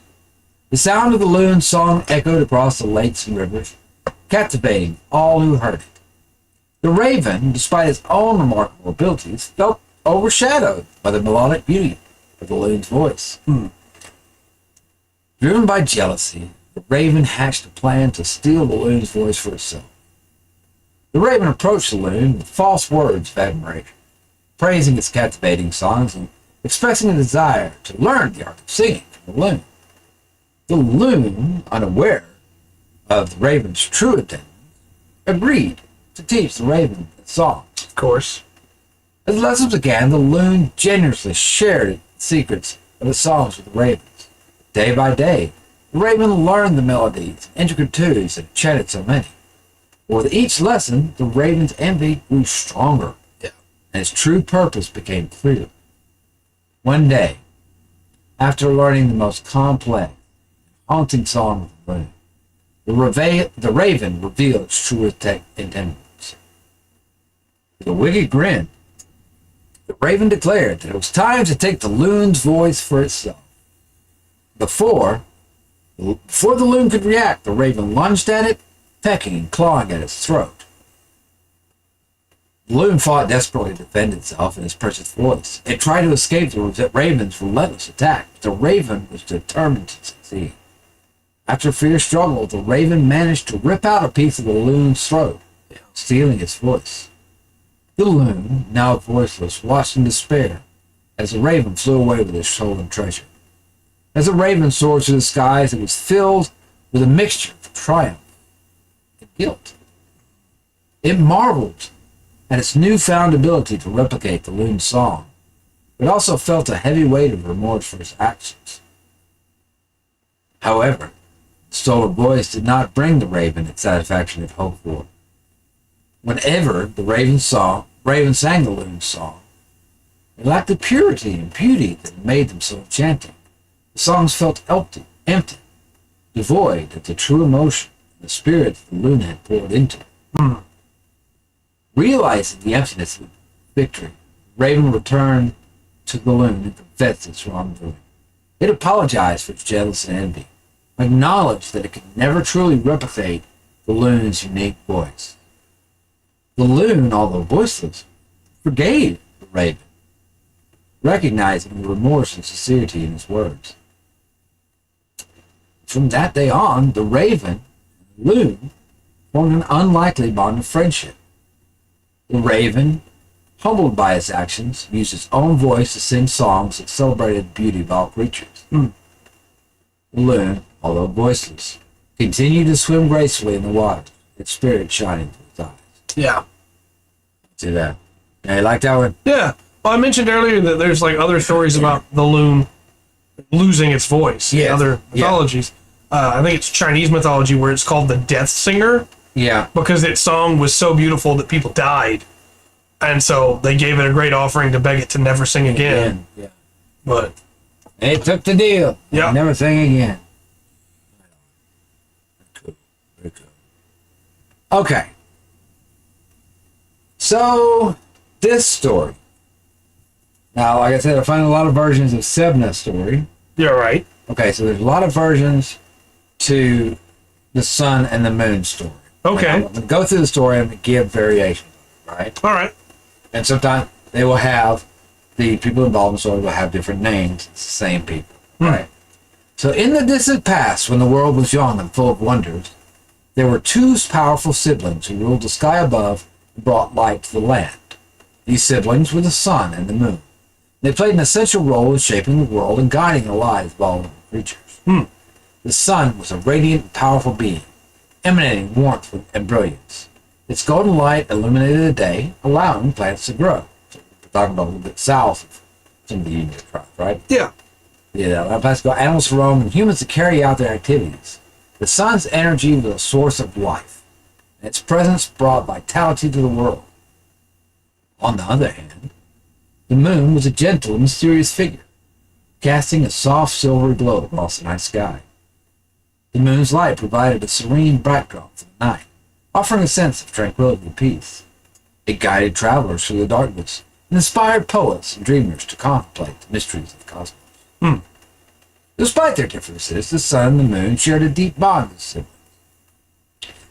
The sound of the loon's song echoed across the lakes and rivers, captivating all who heard it. The raven, despite his own remarkable abilities, felt overshadowed by the melodic beauty of the loon's voice. Driven by jealousy, the raven hatched a plan to steal the loon's voice for itself. The raven approached the loon with false words of admiration, praising its captivating songs and expressing a desire to learn the art of singing from the loon. The loon, unaware of the raven's true intentions, agreed to teach the raven its songs. Of course. As the lessons began, the loon generously shared the secrets of the songs with the ravens. Day by day, the raven learned the melodies and intricate tunes that chatted so many. With each lesson, the raven's envy grew stronger, and its true purpose became clear. One day, after learning the most complex, haunting song of the loon, the raven revealed its true intentions. With a wicked grin, the raven declared that it was time to take the loon's voice for itself. Before the loon could react, the raven lunged at it, pecking and clawing at its throat. The loon fought desperately to defend itself and its precious voice. It tried to escape the raven's relentless attack, but the raven was determined to succeed. After a fierce struggle, the raven managed to rip out a piece of the loon's throat, stealing its voice. The loon, now voiceless, watched in despair as the raven flew away with his stolen treasure. As the raven soared through the skies, it was filled with a mixture of triumph and guilt. It marveled at its newfound ability to replicate the loon's song, but also felt a heavy weight of remorse for its actions. However, the stolen voice did not bring the raven its satisfaction it hoped for. Whenever the raven sang the loon's song, it lacked the purity and beauty that made them so enchanting. The songs felt empty, devoid of the true emotion and the spirit that the loon had poured into it. Realizing the emptiness of victory, Raven returned to the loon and confessed its wrongdoing. It apologized for its jealousy and envy, acknowledged that it could never truly replicate the loon's unique voice. The loon, although voiceless, forgave the raven, recognizing the remorse and sincerity in his words. From that day on, the raven and the loon formed an unlikely bond of friendship. The raven, humbled by his actions, used its own voice to sing songs that celebrated the beauty of all creatures. The loon, although voiceless, continued to swim gracefully in the water, its spirit shining through its eyes. Yeah. See that? Yeah, you like that one? Yeah. Well, I mentioned earlier that there's like other stories about the loon losing its voice in other mythologies. I think it's Chinese mythology where it's called the Death Singer. Yeah. Because its song was so beautiful that people died And so they gave it a great offering to beg it to never sing again. Yeah. But They took the deal. Yeah. Never sing again. Cool. Very cool. Okay. So, this story. Now, like I said, I find a lot of versions of Sebna's story. you're right. Okay, so there's a lot of versions to the sun and the moon story. Okay. I'm going to go through the story and give variations, right? All right. And sometimes they will have, the people involved in the story will have different names. It's the same people, right? So in the distant past, when the world was young and full of wonders, there were two powerful siblings who ruled the sky above and brought light to the land. These siblings were the sun and the moon. They played an essential role in shaping the world and guiding the lives of all living creatures. The sun was a radiant and powerful being, emanating warmth and brilliance. Its golden light illuminated the day, allowing plants to grow. So we're talking about a little bit south of some of the Inuit tribes, right? Yeah. Yeah, plants to grow, animals to roam, and humans to carry out their activities. The sun's energy was a source of life, and its presence brought vitality to the world. On the other hand, the moon was a gentle and mysterious figure, casting a soft silvery glow across the night sky. The moon's light provided a serene backdrop for the night, offering a sense of tranquility and peace. It guided travelers through the darkness and inspired poets and dreamers to contemplate the mysteries of the cosmos. Despite their differences, the sun and the moon shared a deep bond as siblings.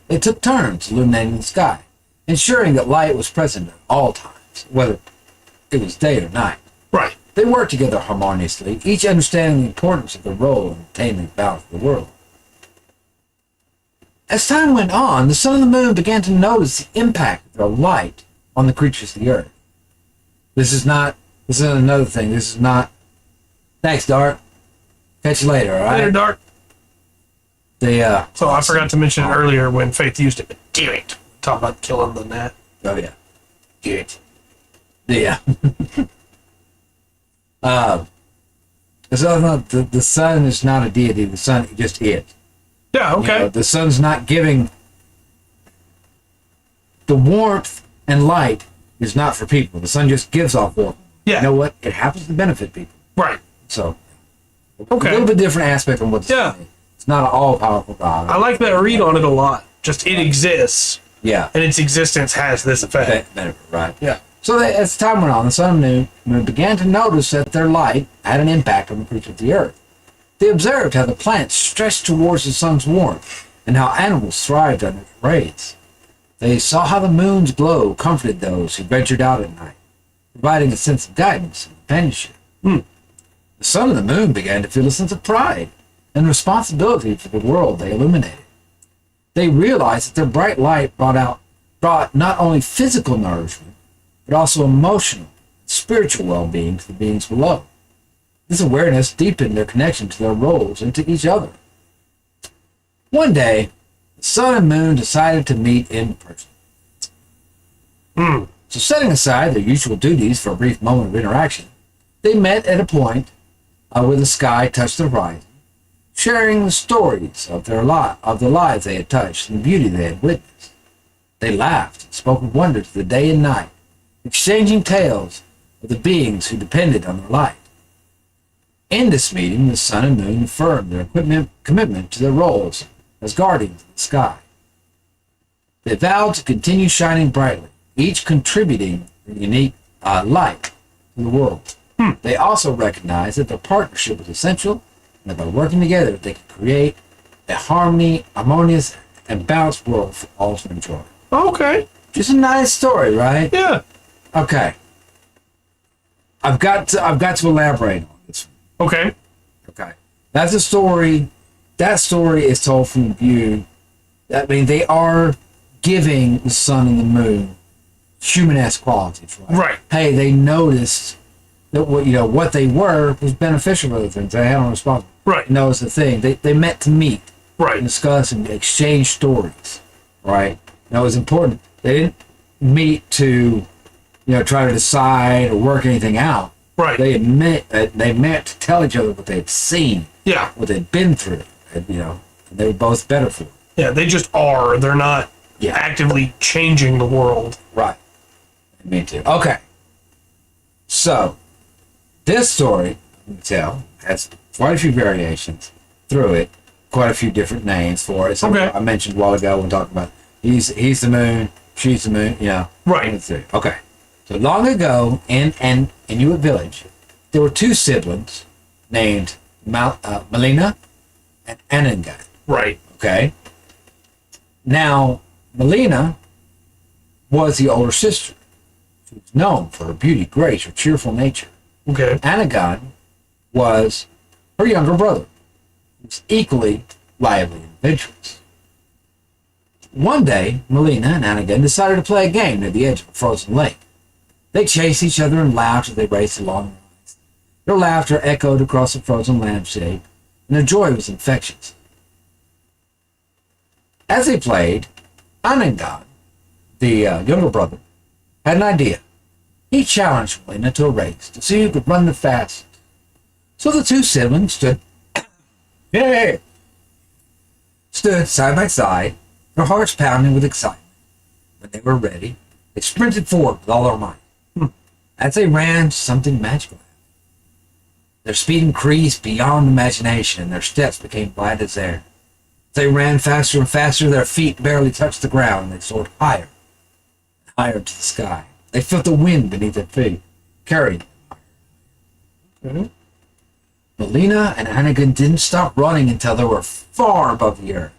They took turns illuminating the sky, ensuring that light was present at all times, whether it was day or night. Right. They worked together harmoniously, each understanding the importance of their role in maintaining the balance of the world. As time went on, the sun and the moon began to notice the impact of their light on the creatures of the earth. This is another thing. This is not... Thanks, Dart. Catch you later, all right? Later, Dark. So I forgot to mention earlier when Faith used it. Damn it. Talk about killing the gnat. Oh, yeah. Good. Yeah. The sun is not a deity. The sun just is. Yeah, okay. You know, the sun's not giving... The warmth and light is not for people. The sun just gives off warmth. Yeah. You know what? It happens to benefit people. Right. So, Okay. a little bit different aspect on what the sun is. It's not an all-powerful God. I like that read on it a lot. Just it exists, Yeah. and its existence has this effect. Benefit, right? Yeah. So as time went on, the sun and moon began to notice that their light had an impact on the creatures of the earth. They observed how the plants stretched towards the sun's warmth and how animals thrived under its rays. They saw how the moon's glow comforted those who ventured out at night, providing a sense of guidance and companionship. The sun and the moon began to feel a sense of pride and responsibility for the world they illuminated. They realized that their bright light brought not only physical nourishment, but also emotional and spiritual well-being to the beings below. This awareness deepened their connection to their roles and to each other. One day, the sun and moon decided to meet in person. So setting aside their usual duties for a brief moment of interaction, they met at a point where the sky touched the horizon, sharing the stories of the lives they had touched and the beauty they had witnessed. They laughed and spoke of wonder to the day and night, exchanging tales of the beings who depended on their light. In this meeting, the sun and moon affirmed their commitment to their roles as guardians of the sky. They vowed to continue shining brightly, each contributing their unique light to the world. They also recognized that their partnership was essential, and that by working together, they could create a harmonious, and balanced world for all to enjoy. Okay. Just a nice story, right? Yeah. Okay. I've got to elaborate on this one. Okay. Okay. That's a story. That story is told from the view. I mean, they are giving the sun and the moon human-esque qualities, right? Right. Hey, they noticed that what they were was beneficial to other things. They had on responsibility. Right. And that was the thing. They met to meet, Right. and discuss, and exchange stories, right? That was important. They didn't meet to, try to decide or work anything out. Right. They met to tell each other what they had seen, Yeah. what they'd been through, and they were both better for it. Yeah. They just are. They're not Yeah. actively changing the world. Right. Me too. Okay. So, this story, you can tell, has quite a few variations through it, quite a few different names for it. So Okay. I mentioned a while ago when talking about he's the moon, she's the moon, you know. Right. Let's see. Okay. So long ago in Inuit village, there were two siblings named Melina and Anangan. Right. Okay. Now, Melina was the older sister. She was known for her beauty, grace, her cheerful nature. Okay. Anagon was her younger brother. He was equally lively and adventurous. One day, Melina and Anagon decided to play a game near the edge of a frozen lake. They chased each other and laughed as they raced along the ice. Their laughter echoed across the frozen landscape, and their joy was infectious. As they played, Anagon, the younger brother, had an idea. He challenged Melina to a race to see who could run the fastest. So the two siblings stood side by side, their hearts pounding with excitement. When they were ready, they sprinted forward with all their might. As they ran, something magical happened. Their speed increased beyond imagination, and their steps became light as air. As they ran faster and faster, their feet barely touched the ground, and they soared higher and higher to the sky. They felt the wind beneath their feet, carrying them. Melina and Anagon didn't stop running until they were far above the earth.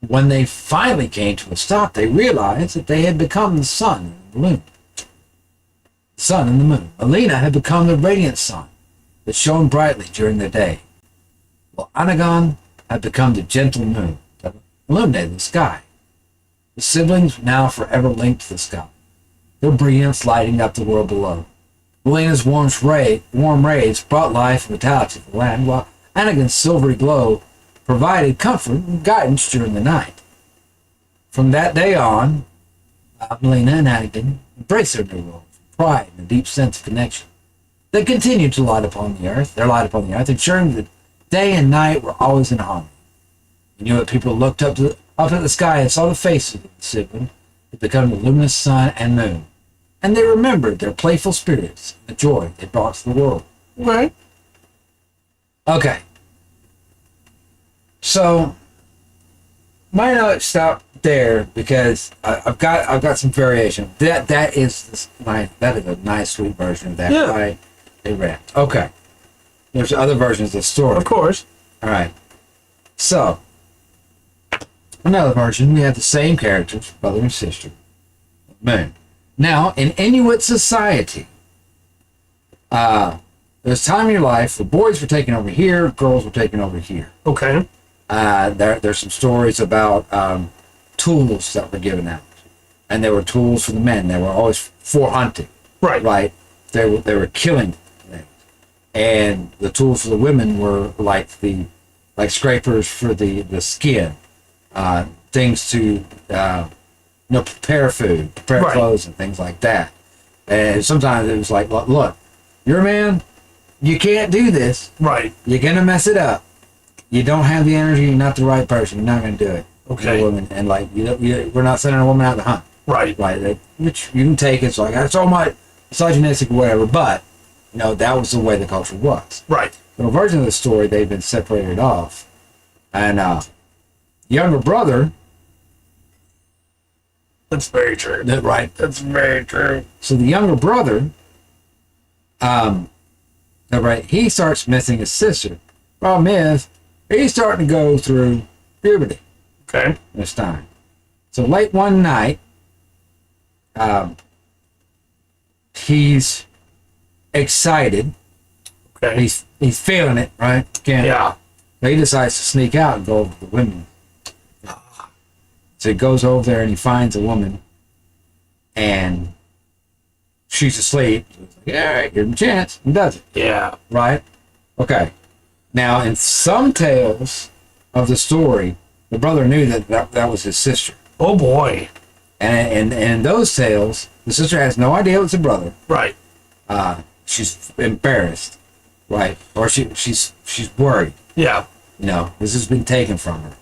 When they finally came to a stop, they realized that they had become the sun and the moon. The sun and the moon. Melina had become the radiant sun that shone brightly during the day, while Anagon had become the gentle moon that illuminated the sky. The siblings were now forever linked to the sky, their brilliance lighting up the world below. Melina's warm rays brought life and vitality to the land, while Anagon's silvery glow provided comfort and guidance during the night. From that day on, Melina and Anagon embraced their new role with pride and a deep sense of connection. They continued to light upon the earth, ensuring that day and night were always in harmony. You knew that people looked up at the sky and saw the faces of the siblings that become the luminous sun and moon, and they remembered their playful spirits and the joy they brought to the world. Right. Okay. So, might not stop there because I've got some variation. That is a nice sweet version of that. Yeah. Right? They read. Okay. There's other versions of the story. Of course. All right. So, another version, we have the same characters, brother and sister, moon. Now, in Inuit society, there's a time in your life where boys were taken over here, girls were taken over here. Okay. There's some stories about tools that were given out, and there were tools for the men. They were always for hunting. Right. Right. They were killing things, and the tools for the women were like scrapers for the skin, things to prepare food, prepare Right. clothes, and things like that. And sometimes it was like, look, you're a man, you can't do this. Right. You're gonna mess it up. You don't have the energy. You're not the right person. You're not gonna do it. Okay. You're a woman, and like we're not sending a woman out to hunt. Right. Right. Which you can take. It's like that's all my misogynistic or whatever. But that was the way the culture was. Right. In a version of the story, they've been separated off, and younger brother. That's very true. Right. That's very true. So the younger brother, right, he starts missing his sister. Problem is, he's starting to go through puberty Okay. this time. So late one night, he's excited. Okay. He's feeling it, right? Yeah. So he decides to sneak out and go over to the women. So he goes over there and he finds a woman, and she's asleep. So he's like, all right, give him a chance, and does it. Yeah. Right? Okay. Now, in some tales of the story, the brother knew that was his sister. Oh boy. And in those tales, the sister has no idea it's a brother. Right. She's embarrassed, right? Or she's worried. Yeah. This has been taken from her.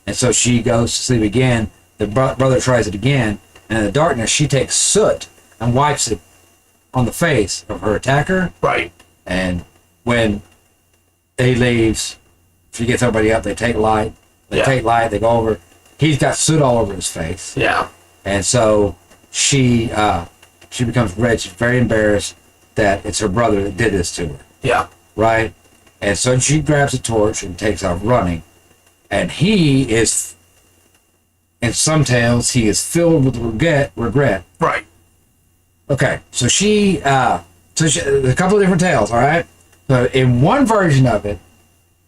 And so she goes to sleep again. The brother tries it again, and in the darkness, she takes soot and wipes it on the face of her attacker. Right. And when he leaves, she gets everybody up. They take light. They go over. He's got soot all over his face. Yeah. And so she becomes red. She's very embarrassed that it's her brother that did this to her. Yeah. Right? And so she grabs a torch and takes off running. And he is, in some tales, he is filled with regret. Right. Okay, so there's a couple of different tales, all right? So in one version of it,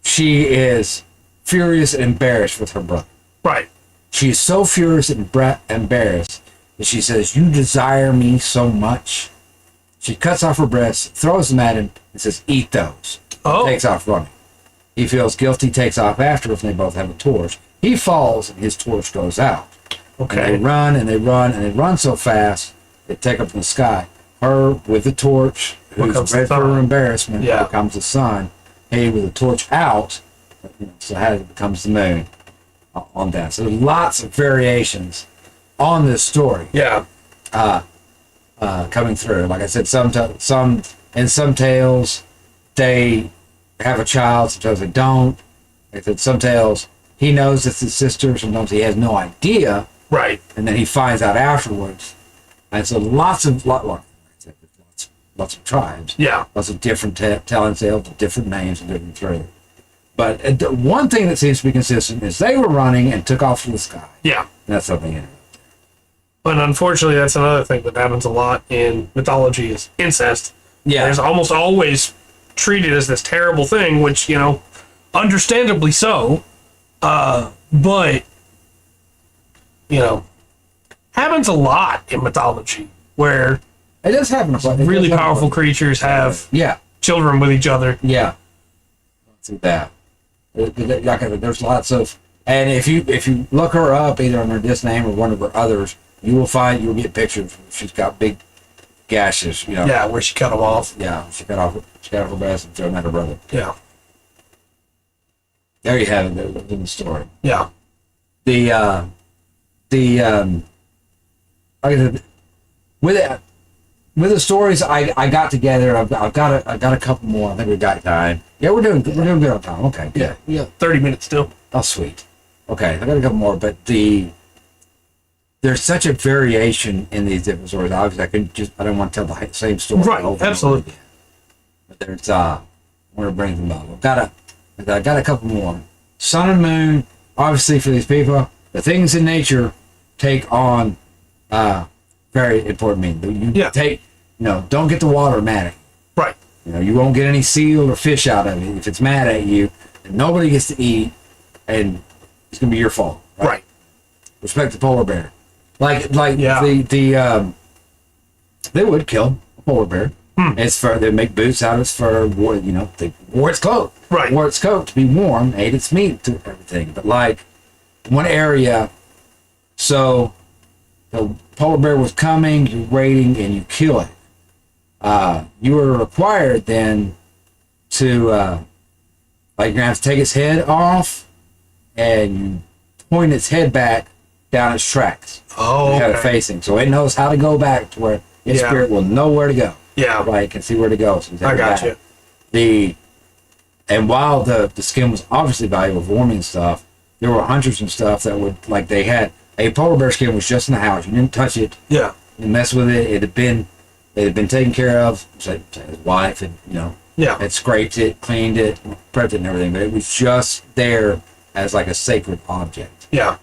she is furious and embarrassed with her brother. Right. She is so furious and embarrassed that she says, "You desire me so much." She cuts off her breasts, throws them at him, and says, "Eat those." Oh. Takes off running. He feels guilty, takes off after her, and they both have a torch. He falls, and his torch goes out. Okay. And they run, and they run, and they run so fast, they take up in the sky. Her with the torch, who's red for her embarrassment, becomes the sun. He with the torch out, so how it becomes the moon on that. So there's lots of variations on this story. Yeah. Coming through. Like I said, in some tales, they have a child, sometimes they don't. Like I said, some tales, he knows it's his sister, sometimes he has no idea. Right. And then he finds out afterwards. And so lots of tribes. Yeah. Lots of different telling tales with different names and different through. But the one thing that seems to be consistent is they were running and took off to the sky. Yeah. And that's something. But unfortunately, that's another thing that happens a lot in mythology is incest. Yeah. There's almost always treated as this terrible thing, which, understandably so. But, happens a lot in mythology where It does happen. really powerful creatures have Yeah. children with each other. Yeah. See that. There's lots of, and if you look her up either under this name or one of her others, you'll get pictures. She's got big gashes. Yeah, where she cut them off. Yeah, she cut off her breast and threw them at her brother. Yeah. There you have it in the story. Yeah. With the stories I got together, I've got a couple more. I think we got time. Yeah, we're doing good on time. Okay. Yeah. 30 minutes still. Oh, sweet. Okay, I got a couple more, but there's such a variation in these different stories. Obviously, I don't want to tell the same story. Right. Absolutely. But there's I want to bring them up. I got a couple more. Sun and moon, obviously, for these people, the things in nature take on very important meaning. Don't get the water mad at you. Right. You won't get any seal or fish out of it if it's mad at you. And nobody gets to eat, and it's gonna be your fault. Right. Respect the polar bear. They would kill a polar bear. It's fur. They make boots out of its fur. They wore its coat. Right. Wore its coat to be warm. Ate its meat to everything. But one area, so the polar bear was coming. You're waiting, and you kill it. You were required then to you're gonna have to take its head off, and you point its head back down its tracks. Oh, You have it okay. facing, so it knows how to go back to where its spirit will know where to go. Yeah. Right, can see where to go. So you take I it got back. you. And while the skin was obviously valuable for warming and stuff, there were hunters and stuff that would they had a polar bear skin was just in the house. You didn't touch it. Yeah. You mess with it. It had been taken care of. So his wife had had scraped it, cleaned it, prepped it, and everything. But it was just there as a sacred object. Yeah.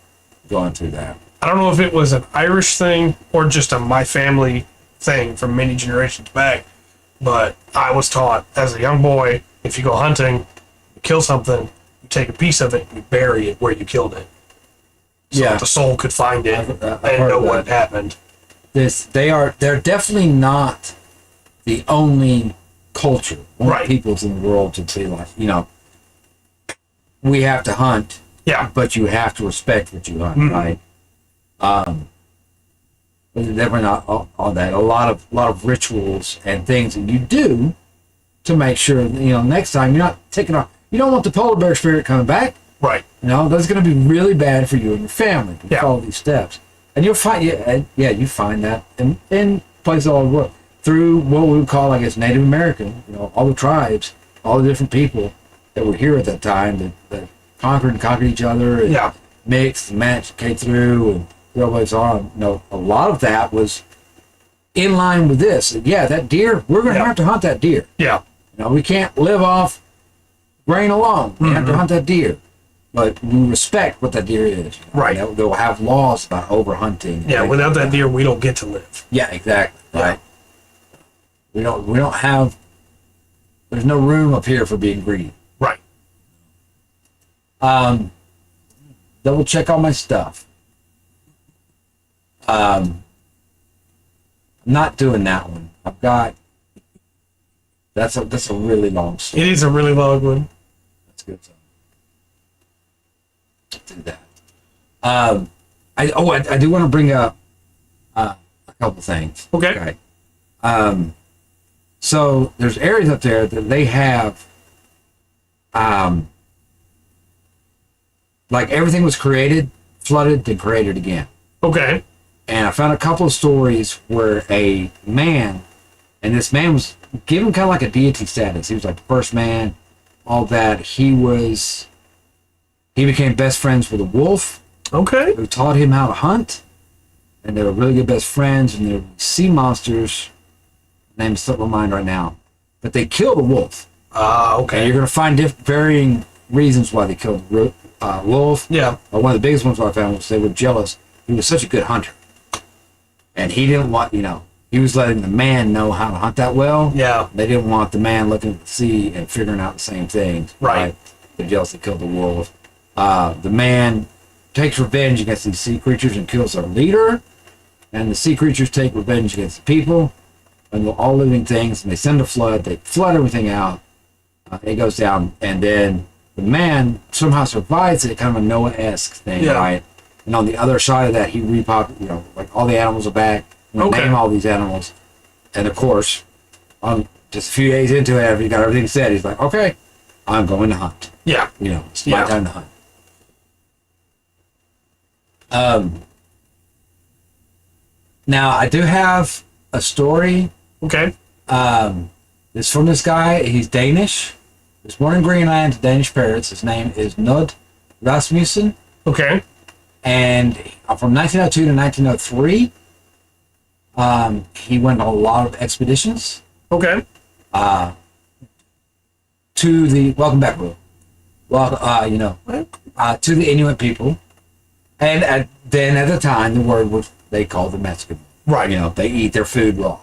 Going through that. I don't know if it was an Irish thing or just a my family thing from many generations back, but I was taught as a young boy, if you go hunting, you kill something, you take a piece of it, and you bury it where you killed it. So that the soul could find it I've and know what had happened. They're definitely not the only culture, only peoples in the world to be we have to hunt, but you have to respect what you hunt, right? But they're definitely not all that. A lot of rituals and things that you do to make sure next time you're not taking off. You don't want the polar bear spirit coming back. Right. That's going to be really bad for you and your family. You follow these steps. And you'll find, you find that in places all over the world through what we would call, I guess, Native American. All the tribes, all the different people that were here at that time that conquered each other, and mixed and matched, came through, and the ways on. A lot of that was in line with this. Yeah, that deer, we're going to have to hunt that deer. Yeah. We can't live off grain alone. We have to hunt that deer. But we respect what that deer is. Right. They'll have laws about overhunting. Yeah, without that deer, we don't get to live. Yeah, exactly. Yeah. Right. We don't have, there's no room up here for being greedy. Right. Double check all my stuff. I'm not doing that one. I've got, that's a really long story. It is a really long one. That's good. Do that. I do want to bring up a couple things. Okay. So there's areas up there that they have, like everything was created, flooded, then created again. Okay. And I found a couple of stories where a man, and this man was given kind of like a deity status. He was like the first man, all that. He became best friends with a wolf. Okay. Who taught him how to hunt. And they were really good best friends. And they were sea monsters. Name slipped my mind right now. But they killed a wolf. Okay. And you're going to find varying reasons why they killed the wolf. Yeah. One of the biggest ones I found was they were jealous. He was such a good hunter. And he didn't want, he was letting the man know how to hunt that well. Yeah. They didn't want the man looking at the sea and figuring out the same things. Right. They're jealous they killed the wolf. The man takes revenge against these sea creatures and kills their leader. And the sea creatures take revenge against the people and all living things. And they send a flood. They flood everything out. It goes down. And then the man somehow survives it, kind of a Noah-esque thing, right? And on the other side of that, he repopulates, like all the animals are back. Name all these animals. And of course, just a few days into it, after he got everything said, he's like, okay, I'm going to hunt. Yeah. It's my time to hunt. Now, I do have a story. Okay. It's from this guy. He's Danish. He was born in Greenland to Danish parents. His name is Knud Rasmussen. Okay. And from 1902 to 1903, he went on a lot of expeditions. Okay. To the, welcome back, Will. Well, to the Inuit people. And then at the time, the word was, they called them Mexican. Right. They eat their food raw.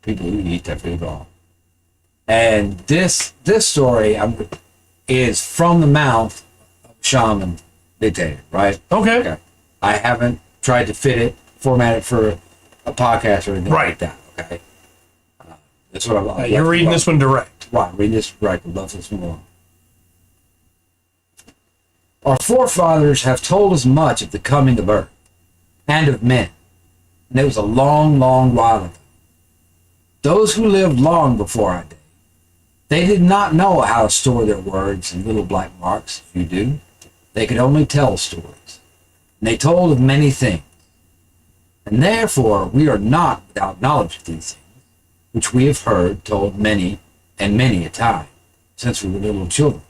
People who eat their food raw. And this story is from the mouth of a shaman dictator, right? Okay. I haven't tried to format it for a podcast or anything like that, okay? That's what I'm you're reading this one direct. Right, reading this direct. I'd love this more. Our forefathers have told us much of the coming of earth and of men, and it was a long, long while ago. Those who lived long before our day, they did not know how to store their words in little black marks, as you do. They could only tell stories, and they told of many things. And therefore, we are not without knowledge of these things, which we have heard told many and many a time, since we were little children.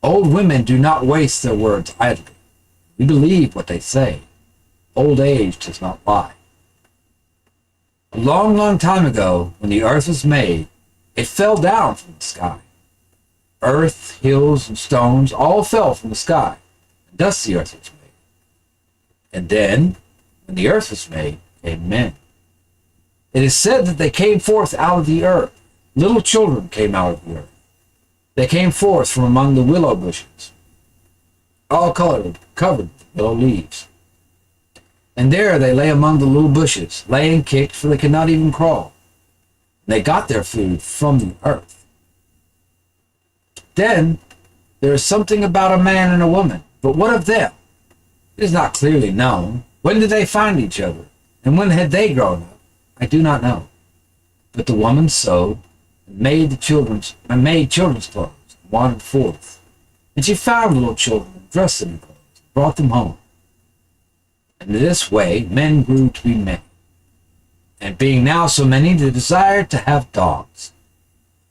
Old women do not waste their words idly. We believe what they say. Old age does not lie. A long, long time ago, when the earth was made, it fell down from the sky. Earth, hills, and stones all fell from the sky, and thus the earth was made. And then, when the earth was made, came men. It is said that they came forth out of the earth. Little children came out of the earth. They came forth from among the willow bushes, all covered with willow leaves. And there they lay among the little bushes, lay and kicked, for they could not even crawl. They got their food from the earth. Then there is something about a man and a woman, but what of them? It is not clearly known. When did they find each other? And when had they grown up? I do not know. But the woman sewed and made children's clothes, and wandered forth. And she found little children and dressed them in clothes, and brought them home. And in this way, men grew to be many. And being now so many, they desired to have dogs.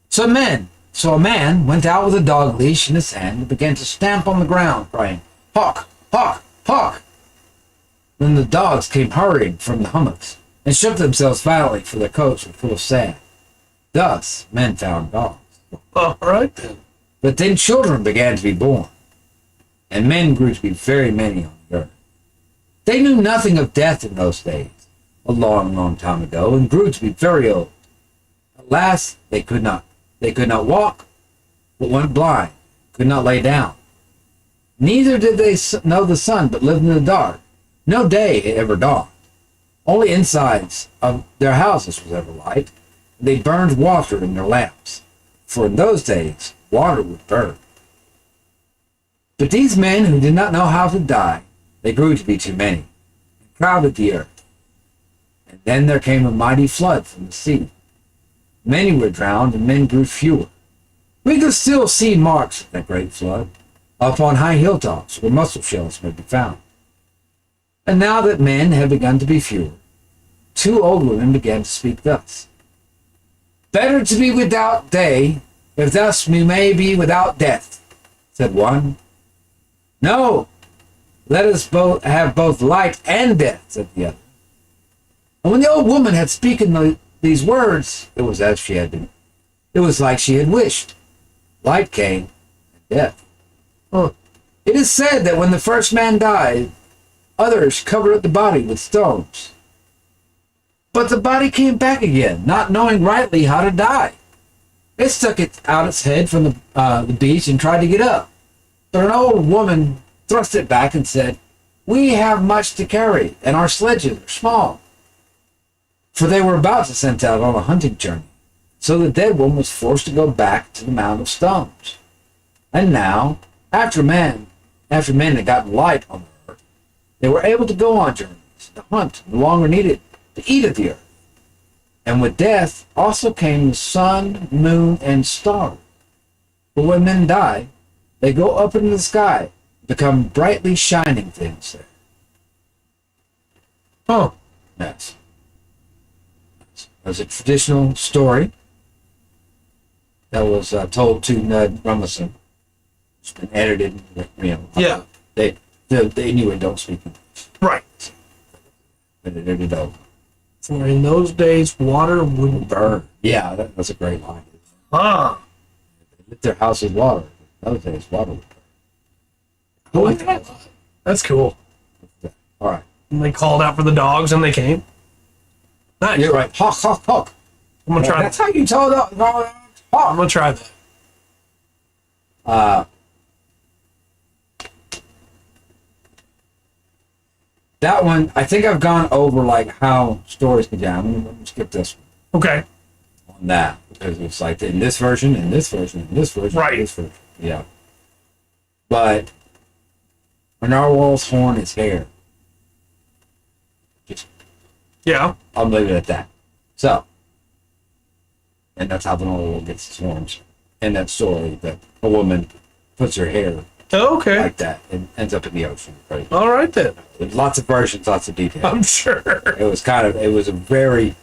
So a man went out with a dog leash in his hand and began to stamp on the ground, crying, "Hawk, hawk, hawk!" Then the dogs came hurrying from the hummocks and shook themselves violently, for their coats were full of sand. Thus men found dogs. All right then. But then children began to be born, and men grew to be very many on the earth. They knew nothing of death in those days, a long, long time ago, and grew to be very old. At last they could not walk, but went blind, could not lay down. Neither did they know the sun, but lived in the dark. No day ever dawned. Only insides of their houses was ever light. They burned water in their lamps, for in those days water would burn. But these men who did not know how to die, they grew to be too many, and crowded the earth. And then there came a mighty flood from the sea. Many were drowned, and men grew fewer. We could still see marks of that great flood up on high hilltops where mussel shells may be found. And now that men had begun to be fewer, two old women began to speak thus. "Better to be without day, if thus we may be without death," said one. "No, let us both have both light and death," said the other. And when the old woman had spoken these words, it was as she had been. It was like she had wished. Light came, and death. It is said that when the first man died, others covered up the body with stones. But the body came back again, not knowing rightly how to die. It stuck out its head from the beach and tried to get up. But an old woman thrust it back and said, "We have much to carry, and our sledges are small." For they were about to send out on a hunting journey. So the dead one was forced to go back to the mound of stones. And now, after men had gotten light on the earth, they were able to go on journeys, to hunt, no longer needed to eat of the earth. And with death also came the sun, moon, and stars. But when men die, they go up into the sky, become brightly shining things there. Oh, Yes. There's a traditional story that was told to Ned Rumison. It's been edited, yeah, the Inuit don't speak English. right. But it edited over. For in those days, water wouldn't burn. Yeah, that's a great line. Ah, They lit their house with water. In those days, water would burn. I like that a lot. That's cool. All right. And they called out for the dogs, and they came. Nice. You're right. Hawk, hawk, hawk. I'm gonna try That's that. how you told them. I'm Hawk. gonna try that. That one, I think I've gone over like how stories go down. Let me skip this one Okay. on that because it's like in this version, in this version, in this version, Right. in this version. Yeah. But a narwhal's horn is hair. Just Yeah. I'll leave it at that. So, and that's how the narwhal gets its horns. In that story, that a woman puts her hair Okay. like that and ends up in the ocean. Right? All right then. With lots of versions, lots of details. I'm sure. It was a very,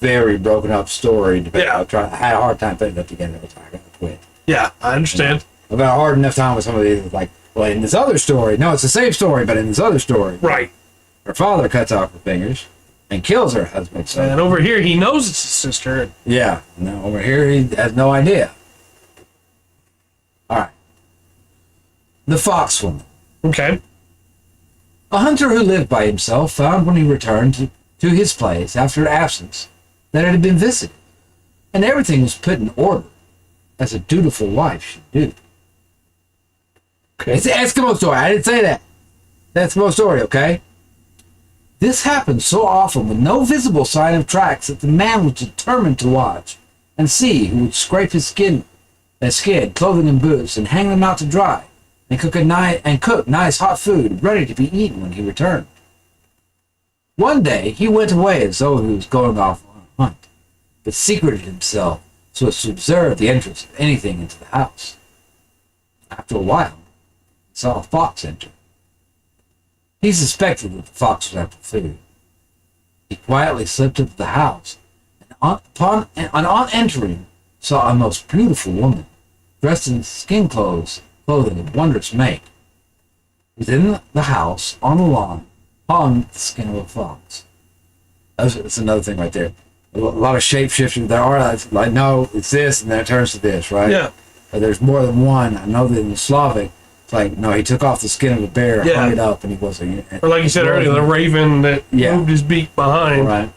very broken up story. Yeah. I had a hard time putting it together. I gotta quit. Yeah, I understand. I've had a hard enough time with some of these. Like, well, in this other story, no, it's the same story, but in this other story, Right. her father cuts off her fingers and kills her husband. So, And over here, he knows it's his sister. yeah, no, over here he has no idea. All right. The Fox Woman. Okay. A hunter who lived by himself found when he returned to his place after absence that it had been visited, and everything was put in order, as a dutiful wife should do. Okay. It's an Eskimo story. I didn't say that. That's Eskimo story, okay? This happened so often with no visible sign of tracks that the man was determined to watch and see who would scrape his skin, clothing, and boots, and hang them out to dry, and cook nice hot food ready to be eaten when he returned. One day he went away as though he was going off on a hunt, but secreted himself so as to observe the entrance of anything into the house. After a while, he saw a fox enter. He suspected that the fox was after food. He quietly slipped into the house, and on entering, saw a most beautiful woman, dressed in clothing of wondrous make. Within the house, on the lawn, hung the skin of a fox. That's another thing right there. A lot of shapeshifting. There are like, no, it's this, and then it turns to this, right? Yeah. But there's more than one. I know that in Slavic, it's like, no, he took off the skin of a bear, hung it up, and he wasn't. Or like you said earlier, the raven that moved his beak behind. Right.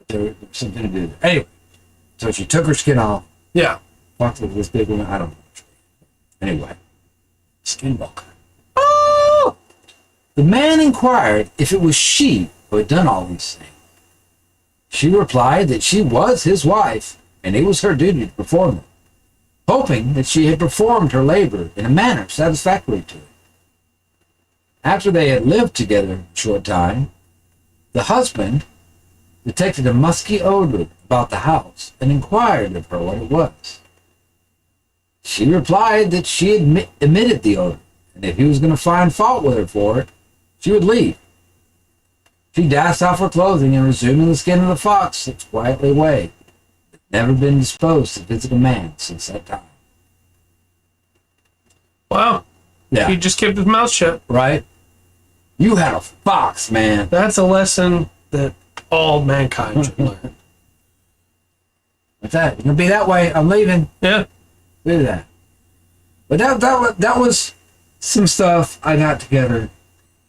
There was something to do there. Anyway, so she took her skin off. Yeah. Fox was this big one. I don't know. Anyway, skinwalker. The man inquired if it was she who had done all these things. She replied that she was his wife, and it was her duty to perform them, hoping that she had performed her labor in a manner satisfactory to her. After they had lived together a short time, the husband detected a musky odor about the house and inquired of her what it was. She replied that she had emitted the odor, and if he was going to find fault with her for it, she would leave. She dashed off her clothing and, resuming the skin of the fox, slipped quietly away. Had never been disposed to visit a man since that time. Wow. Yeah. He just kept his mouth shut. Right? You had a fox, man. That's a lesson that all mankind should learn. What's that? You're gonna be that way. I'm leaving. Yeah. Do that. But that was some stuff I got together.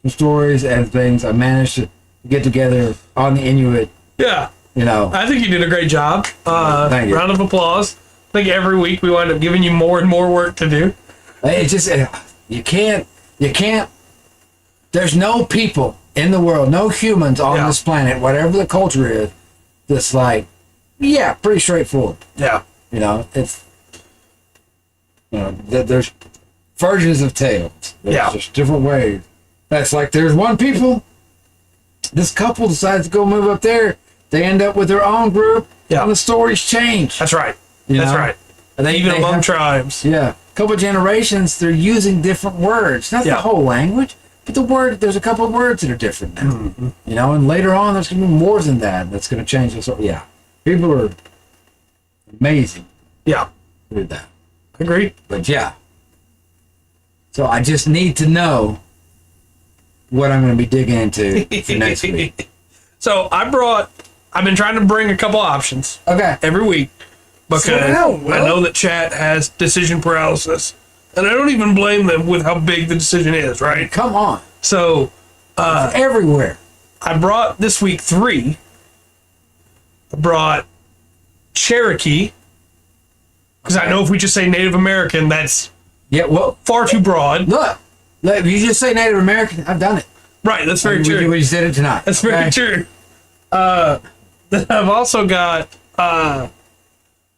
Some stories and things I managed to get together on the Inuit. Yeah. You know. I think you did a great job. Thank you. Round of applause. I think every week we wind up giving you more and more work to do. It's just, you can't, there's no people in the world, no humans on this planet, whatever the culture is, that's like, yeah, pretty straightforward. Yeah. You know, it's, you know, there's versions of tales. There's just different ways. That's like, there's one people, this couple decides to go move up there, they end up with their own group, and the stories change. That's right. You That's know? right. And Even among tribes. Yeah. A couple generations, they're using different words. Not the whole language, but there's a couple of words that are different now. Mm-hmm. You know, and later on, there's going to be more than that. That's going to change the story. Yeah. People are amazing. Yeah. With that. Agreed. But yeah. So I just need to know what I'm going to be digging into for next week. So I've been trying to bring a couple options. Okay. Every week. Because I know that chat has decision paralysis. And I don't even blame them with how big the decision is, right? Come on. So, it's everywhere. I brought this week 3. I brought Cherokee. Because I know if we just say Native American, that's far too broad. Look, if you just say Native American, I've done it. Right, that's very true. We just did it tonight. That's very true. Then I've also got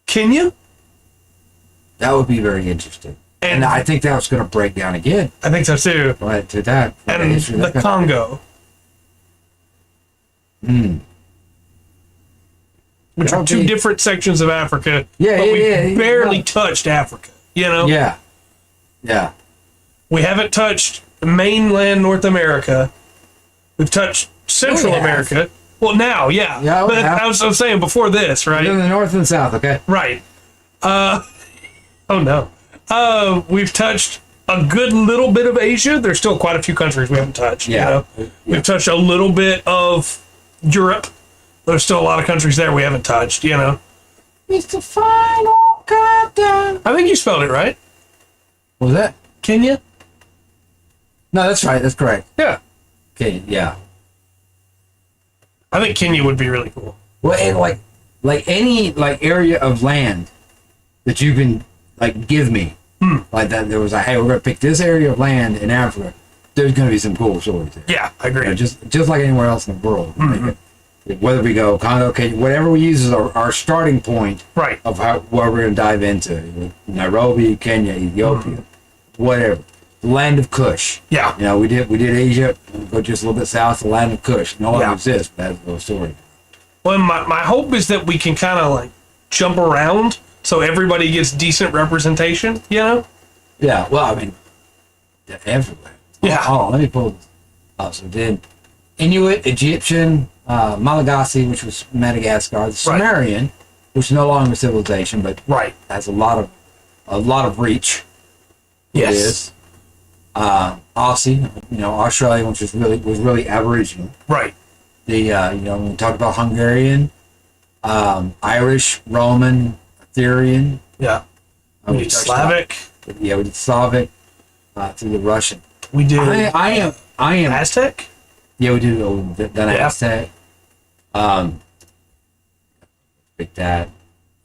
Kenya. That would be very interesting. And I think that was going to break down again. I think so too. Right, to that. And the Congo. Which are two different sections of Africa. Yeah, but we barely touched Africa, you know? Yeah. Yeah. We haven't touched mainland North America. We've touched Central America. Well, now, yeah. But I was saying before this, right? In the north and south, okay? Right. Oh, no. We've touched a good little bit of Asia. There's still quite a few countries we haven't touched. Yeah. You know? We've touched a little bit of Europe. There's still a lot of countries there we haven't touched, you know? It's the final countdown. I think you spelled it right. What was that? Kenya? No, that's right. That's correct. Yeah. Okay, yeah. I think Kenya would be really cool. Well, and like any area of land that you can give me, like that. There was hey, we're gonna pick this area of land in Africa. There's gonna be some cool stories there. Yeah, I agree. You know, just like anywhere else in the world. Whether we go Congo, Kenya, whatever we use as our starting point, right, of where we're gonna dive into. Nairobi, Kenya, Ethiopia, whatever. The land of Kush. Yeah. You know, we did Asia, go just a little bit south, the land of Kush. No longer exists, but that's a little story. Well, my hope is that we can kind of jump around so everybody gets decent representation, you know? Yeah, well, I mean, they're everywhere. Yeah. Oh, let me pull this. So then Inuit, Egyptian, Malagasy, which was Madagascar, the Sumerian, which is no longer a civilization, but has a lot of reach. Yes. It is. Aussie, Australia, which was really Aboriginal. Right. The when we talk about Hungarian, Irish, Roman, Arthurian. Yeah. We did Slavic. Yeah, we did Slavic. To the Russian. We did. I am Aztec. Yeah, we do the Aztec. Pick that.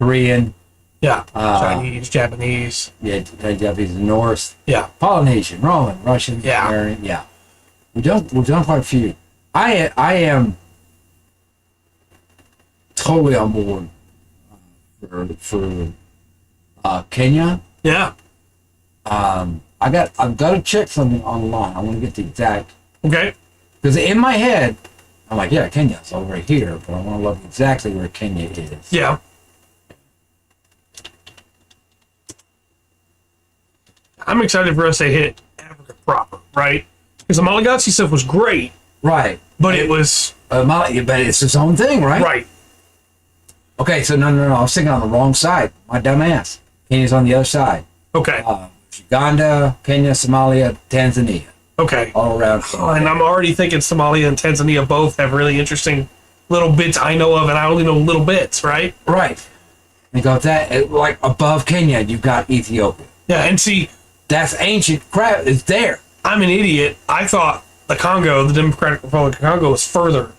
Korean. Yeah. Chinese, Japanese. Yeah, Japanese, Norse. Yeah. Polynesian, Roman, Russian. Yeah. Aryan, yeah. We've done quite a few. I am totally on board for Kenya. Yeah. I've got to check something online. I want to get the exact. Okay. Because in my head, I'm like, yeah, Kenya's over here, but I want to look exactly where Kenya is. Yeah. I'm excited for us to hit Africa proper, right? Because the Malagasy stuff was great. Right. But it was... but it's its own thing, right? Right. Okay, so no. I was thinking on the wrong side. My dumb ass. Kenya's on the other side. Okay. Uganda, Kenya, Somalia, Tanzania. Okay. All around. And I'm already thinking Somalia and Tanzania both have really interesting little bits I know of, and I only know little bits, right? Right. And go with that, like above Kenya, you've got Ethiopia. Yeah, and see... That's ancient crap. It's there. I'm an idiot. I thought the Congo, the Democratic Republic of Congo, was further.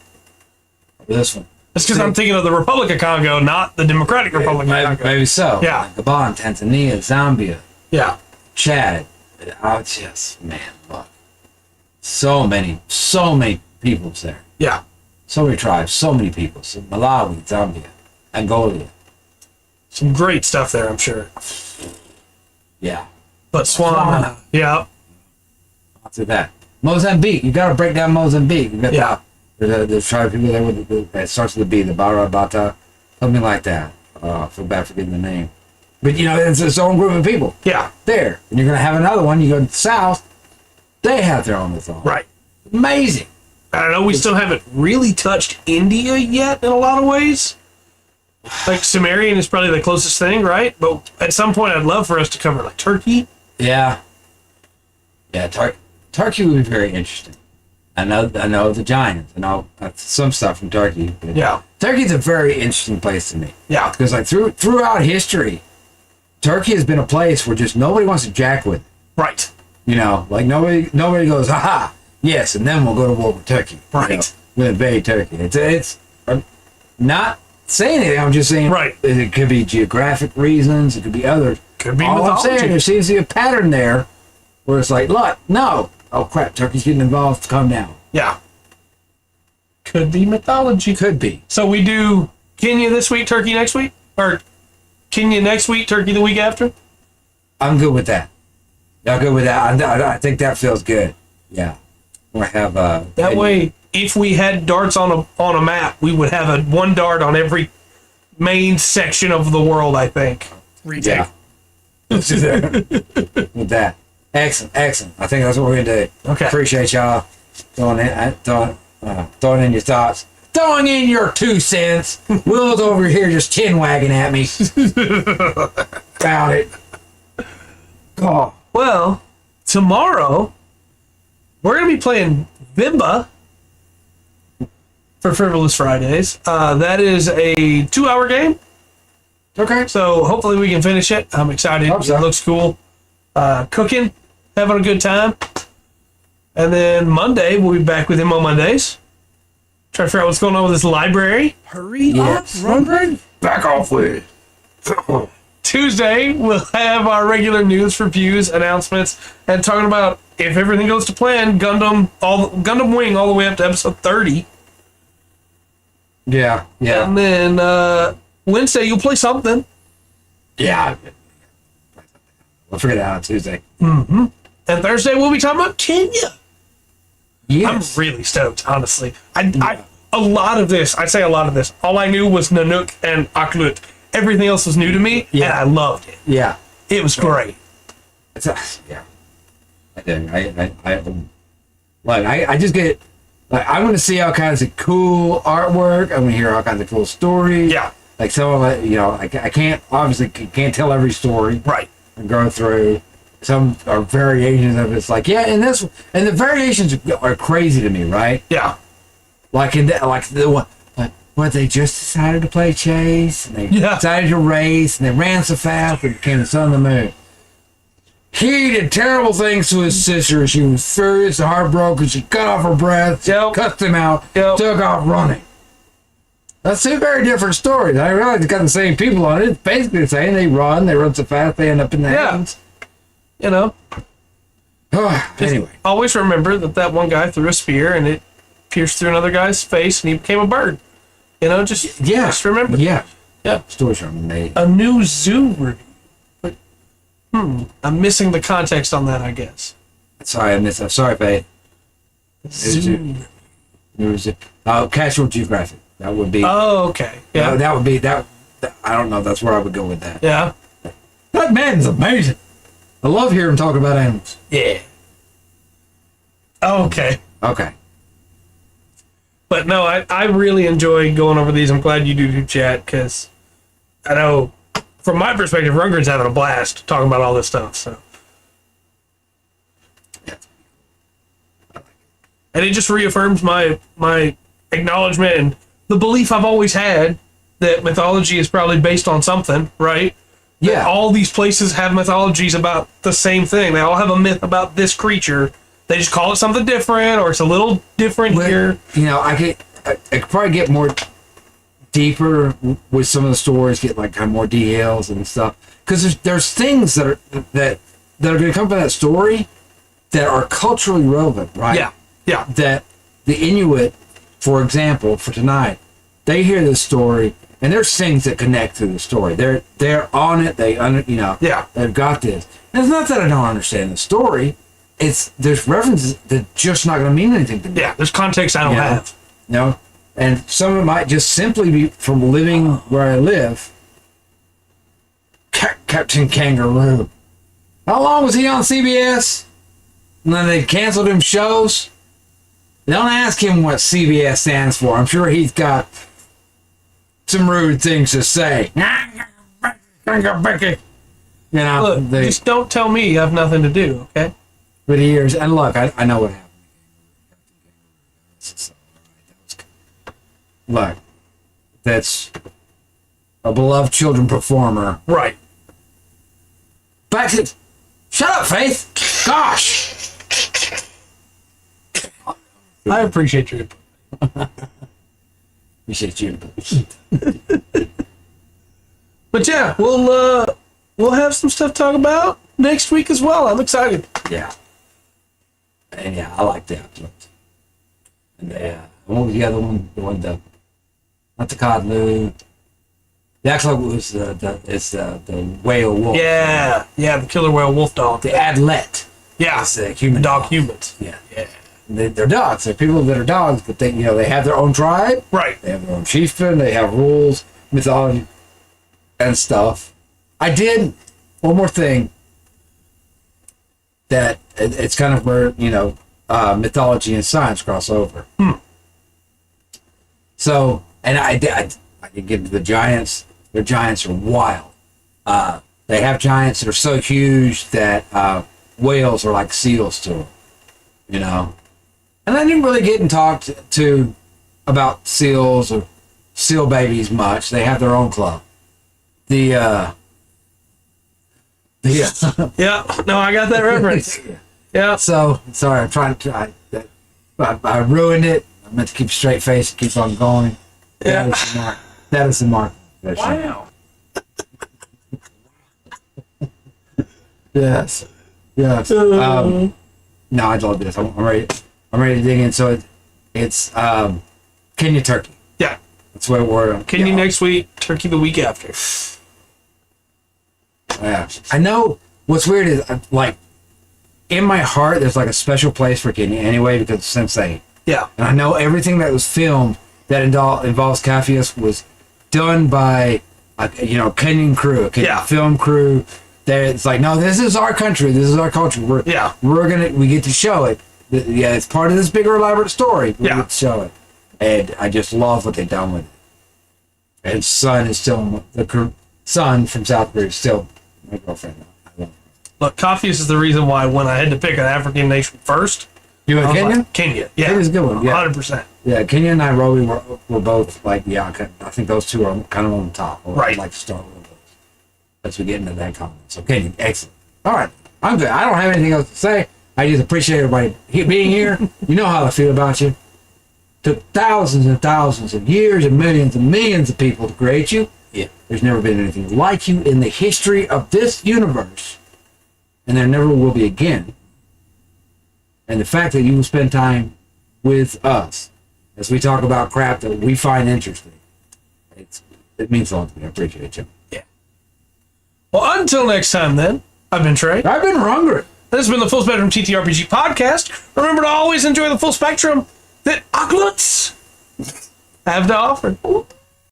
This one. It's because I'm thinking of the Republic of Congo, not the Democratic Republic of Congo. Maybe so. Yeah. Like Gabon, Tanzania, Zambia. Yeah. Chad. Look. So many peoples there. Yeah. So many tribes, so many people. So Malawi, Zambia, Angola. Some great stuff there, I'm sure. Yeah. Botswana. Yeah. After that. Mozambique. You got to break down Mozambique. You got the tribe of people there that starts with the B, the Barabata, something like that. I feel bad for getting the name. But, it's its own group of people. Yeah. There. And you're going to have another one. You go south, they have their own mythology. Right. Amazing. I don't know, we still haven't really touched India yet in a lot of ways. Like, Sumerian is probably the closest thing, right? But at some point, I'd love for us to cover, like, Turkey. Yeah. Yeah, Turkey would be very interesting. I know the giants. I know some stuff from Turkey. But Yeah. Turkey's a very interesting place to me. Yeah. Because, like, throughout history, Turkey has been a place where just nobody wants to jack with it. Right. Like, nobody goes, haha, yes, and then we'll go to war with Turkey. Right. We'll invade Turkey. It's not saying anything. I'm just saying, right. It could be geographic reasons. It could be other. Could be all mythology. I'm saying, there seems to be a pattern there where it's like, look, no. Oh, crap, Turkey's getting involved. Calm down. Yeah. Could be mythology. Could be. So we do Kenya this week, Turkey next week? Or Kenya next week, Turkey the week after? I'm good with that. Y'all good with that? I think that feels good. Yeah. We'll have that way, if we had darts on a map, we would have one dart on every main section of the world, I think. Retake. Yeah. With that. Excellent. I think that's what we're gonna do. Okay. Appreciate y'all throwing in your thoughts. Throwing in your 2 cents. Will's over here just tin wagging at me. Found it. Oh. Well, tomorrow we're gonna be playing Vimba for Frivolous Fridays. That is a 2-hour game. Okay. So hopefully we can finish it. I'm excited. Hope so. It looks cool. Cooking, having a good time. And then Monday, we'll be back with him on Mondays. Try to figure out what's going on with this library. Hurry up, Rundgren. Back off with it. Tuesday, we'll have our regular news, reviews, announcements, and talking about, if everything goes to plan, Gundam Wing all the way up to episode 30. Yeah. And then Wednesday, you'll play something. Yeah. We'll figure that out on Tuesday. Mm-hmm. And Thursday, we'll be talking about Kenya. Yes. I'm really stoked, honestly. A lot of this, all I knew was Nanook and Aklut. Everything else was new to me, and I loved it. Yeah. It was great. Yeah. I did. A Like I just get like I want to see all kinds of cool artwork. I want to hear all kinds of cool stories. Yeah. Like some of it, I can't obviously can't tell every story. Right. And go through. Some are variations of it. It's like and the variations are crazy to me, right? Yeah. Like the one. What they just decided to play chase, and they decided to race, and they ran so fast and became the son of the moon. He did terrible things to his sister. She was furious and heartbroken. She cut off her breath, cussed him out, took off running. That's two very different stories. I realize it's got the same people on it. It's basically the same. They run so fast, they end up in the hands. You know. Anyway. Always remember that one guy threw a spear and it pierced through another guy's face and he became a bird. You know, just remember. Yeah. Yeah. Stories are made. A new zoo review. But, I'm missing the context on that, I guess. Sorry, I'm sorry, Faye. Zoo. Casual Geographic. That would be. Oh, okay. Yeah. That would be that. I don't know. That's where I would go with that. Yeah. That man's amazing. I love hearing him talk about animals. Yeah. Okay. Okay. But no, I really enjoy going over these. I'm glad you do chat because I know from my perspective, Rundgren's having a blast talking about all this stuff. So, and it just reaffirms my acknowledgement and the belief I've always had that mythology is probably based on something, right? Yeah. That all these places have mythologies about the same thing. They all have a myth about this creature. They just call it something different, or it's a little different here. You know, I could probably get more deeper with some of the stories, get like kind of more details and stuff. Because there's things that are going to come from that story that are culturally relevant, right? Yeah, yeah. That the Inuit, for example, for tonight, they hear this story and there's things that connect to the story. They're on it. They've got this. And it's not that I don't understand the story. There's references that just not going to mean anything to me. Yeah, there's context I don't have. No, and some of it might just simply be from living where I live. Captain Kangaroo. How long was he on CBS? And then they canceled him shows. Don't ask him what CBS stands for. I'm sure he's got some rude things to say. You know, look, just don't tell me you have nothing to do, okay? For the years, and look, I know what happened. Look, that's a beloved children performer. Right. Back to... Shut up, Faith! Gosh! I appreciate your input. Appreciate you. But yeah, we'll have some stuff to talk about next week as well. I'm excited. Yeah. And yeah, I like that. And what was the other one? The one not the codloo. The actual was the whale wolf. Yeah, the killer whale wolf dog. The adlet. Yeah, it's the human dog humans. Yeah. They're dogs. They're people that are dogs, but they have their own tribe. Right. They have their own chieftain. They have rules, mythology, and stuff. I did one more thing. That it's kind of where mythology and science cross over. So, and I did get to the giants. Their giants are wild. They have giants that are so huge that whales are like seals to them. And I didn't really get and talk to about seals or seal babies much. They have their own club. Yeah, no, I got that reference. Yeah. So sorry, I'm trying to. I ruined it. I meant to keep a straight face and keep on going. Yeah. That is the mark. Wow. Yes. No, I love this. I'm ready. I'm ready to dig in. So it's Kenya turkey. Yeah. That's what we're. Kenya next week. Turkey the week after. Yeah. I know. What's weird is like in my heart, there's like a special place for Kenya anyway because of Sensei. Yeah. And I know everything that was filmed that involves Capheus was done by Kenyan crew, a Kenyan film crew. It's like, no, this is our country, this is our culture. We get to show it, yeah, it's part of this bigger elaborate story. We Yeah. get to show it, and I just love what they've done with it. And Sun is still Sun from South Korea is still my girlfriend. I love her. Look, coffee is the reason why when I had to pick an African nation first, You I in was Kenya? like, Kenya. Yeah. Kenya's a good one. Yeah, 100%. yeah. Kenya and Nairobi were both like, yeah. I think those two are kind of on the top. Right. I'd like to start with those as we get into that comment. So Kenya, excellent. All right, I'm good. I don't have anything else to say. I just appreciate everybody being here. You know how I feel about you. Took thousands and thousands of years and millions of people to create you. Yeah. There's never been anything like you in the history of this universe. And there never will be again. And the fact that you will spend time with us as we talk about crap that we find interesting, it means a lot to me. I appreciate you. Yeah. Well, until next time then, I've been Trey. I've been hungry. This has been the Full Spectrum TTRPG podcast. Remember to always enjoy the full spectrum that Ogluts have to offer.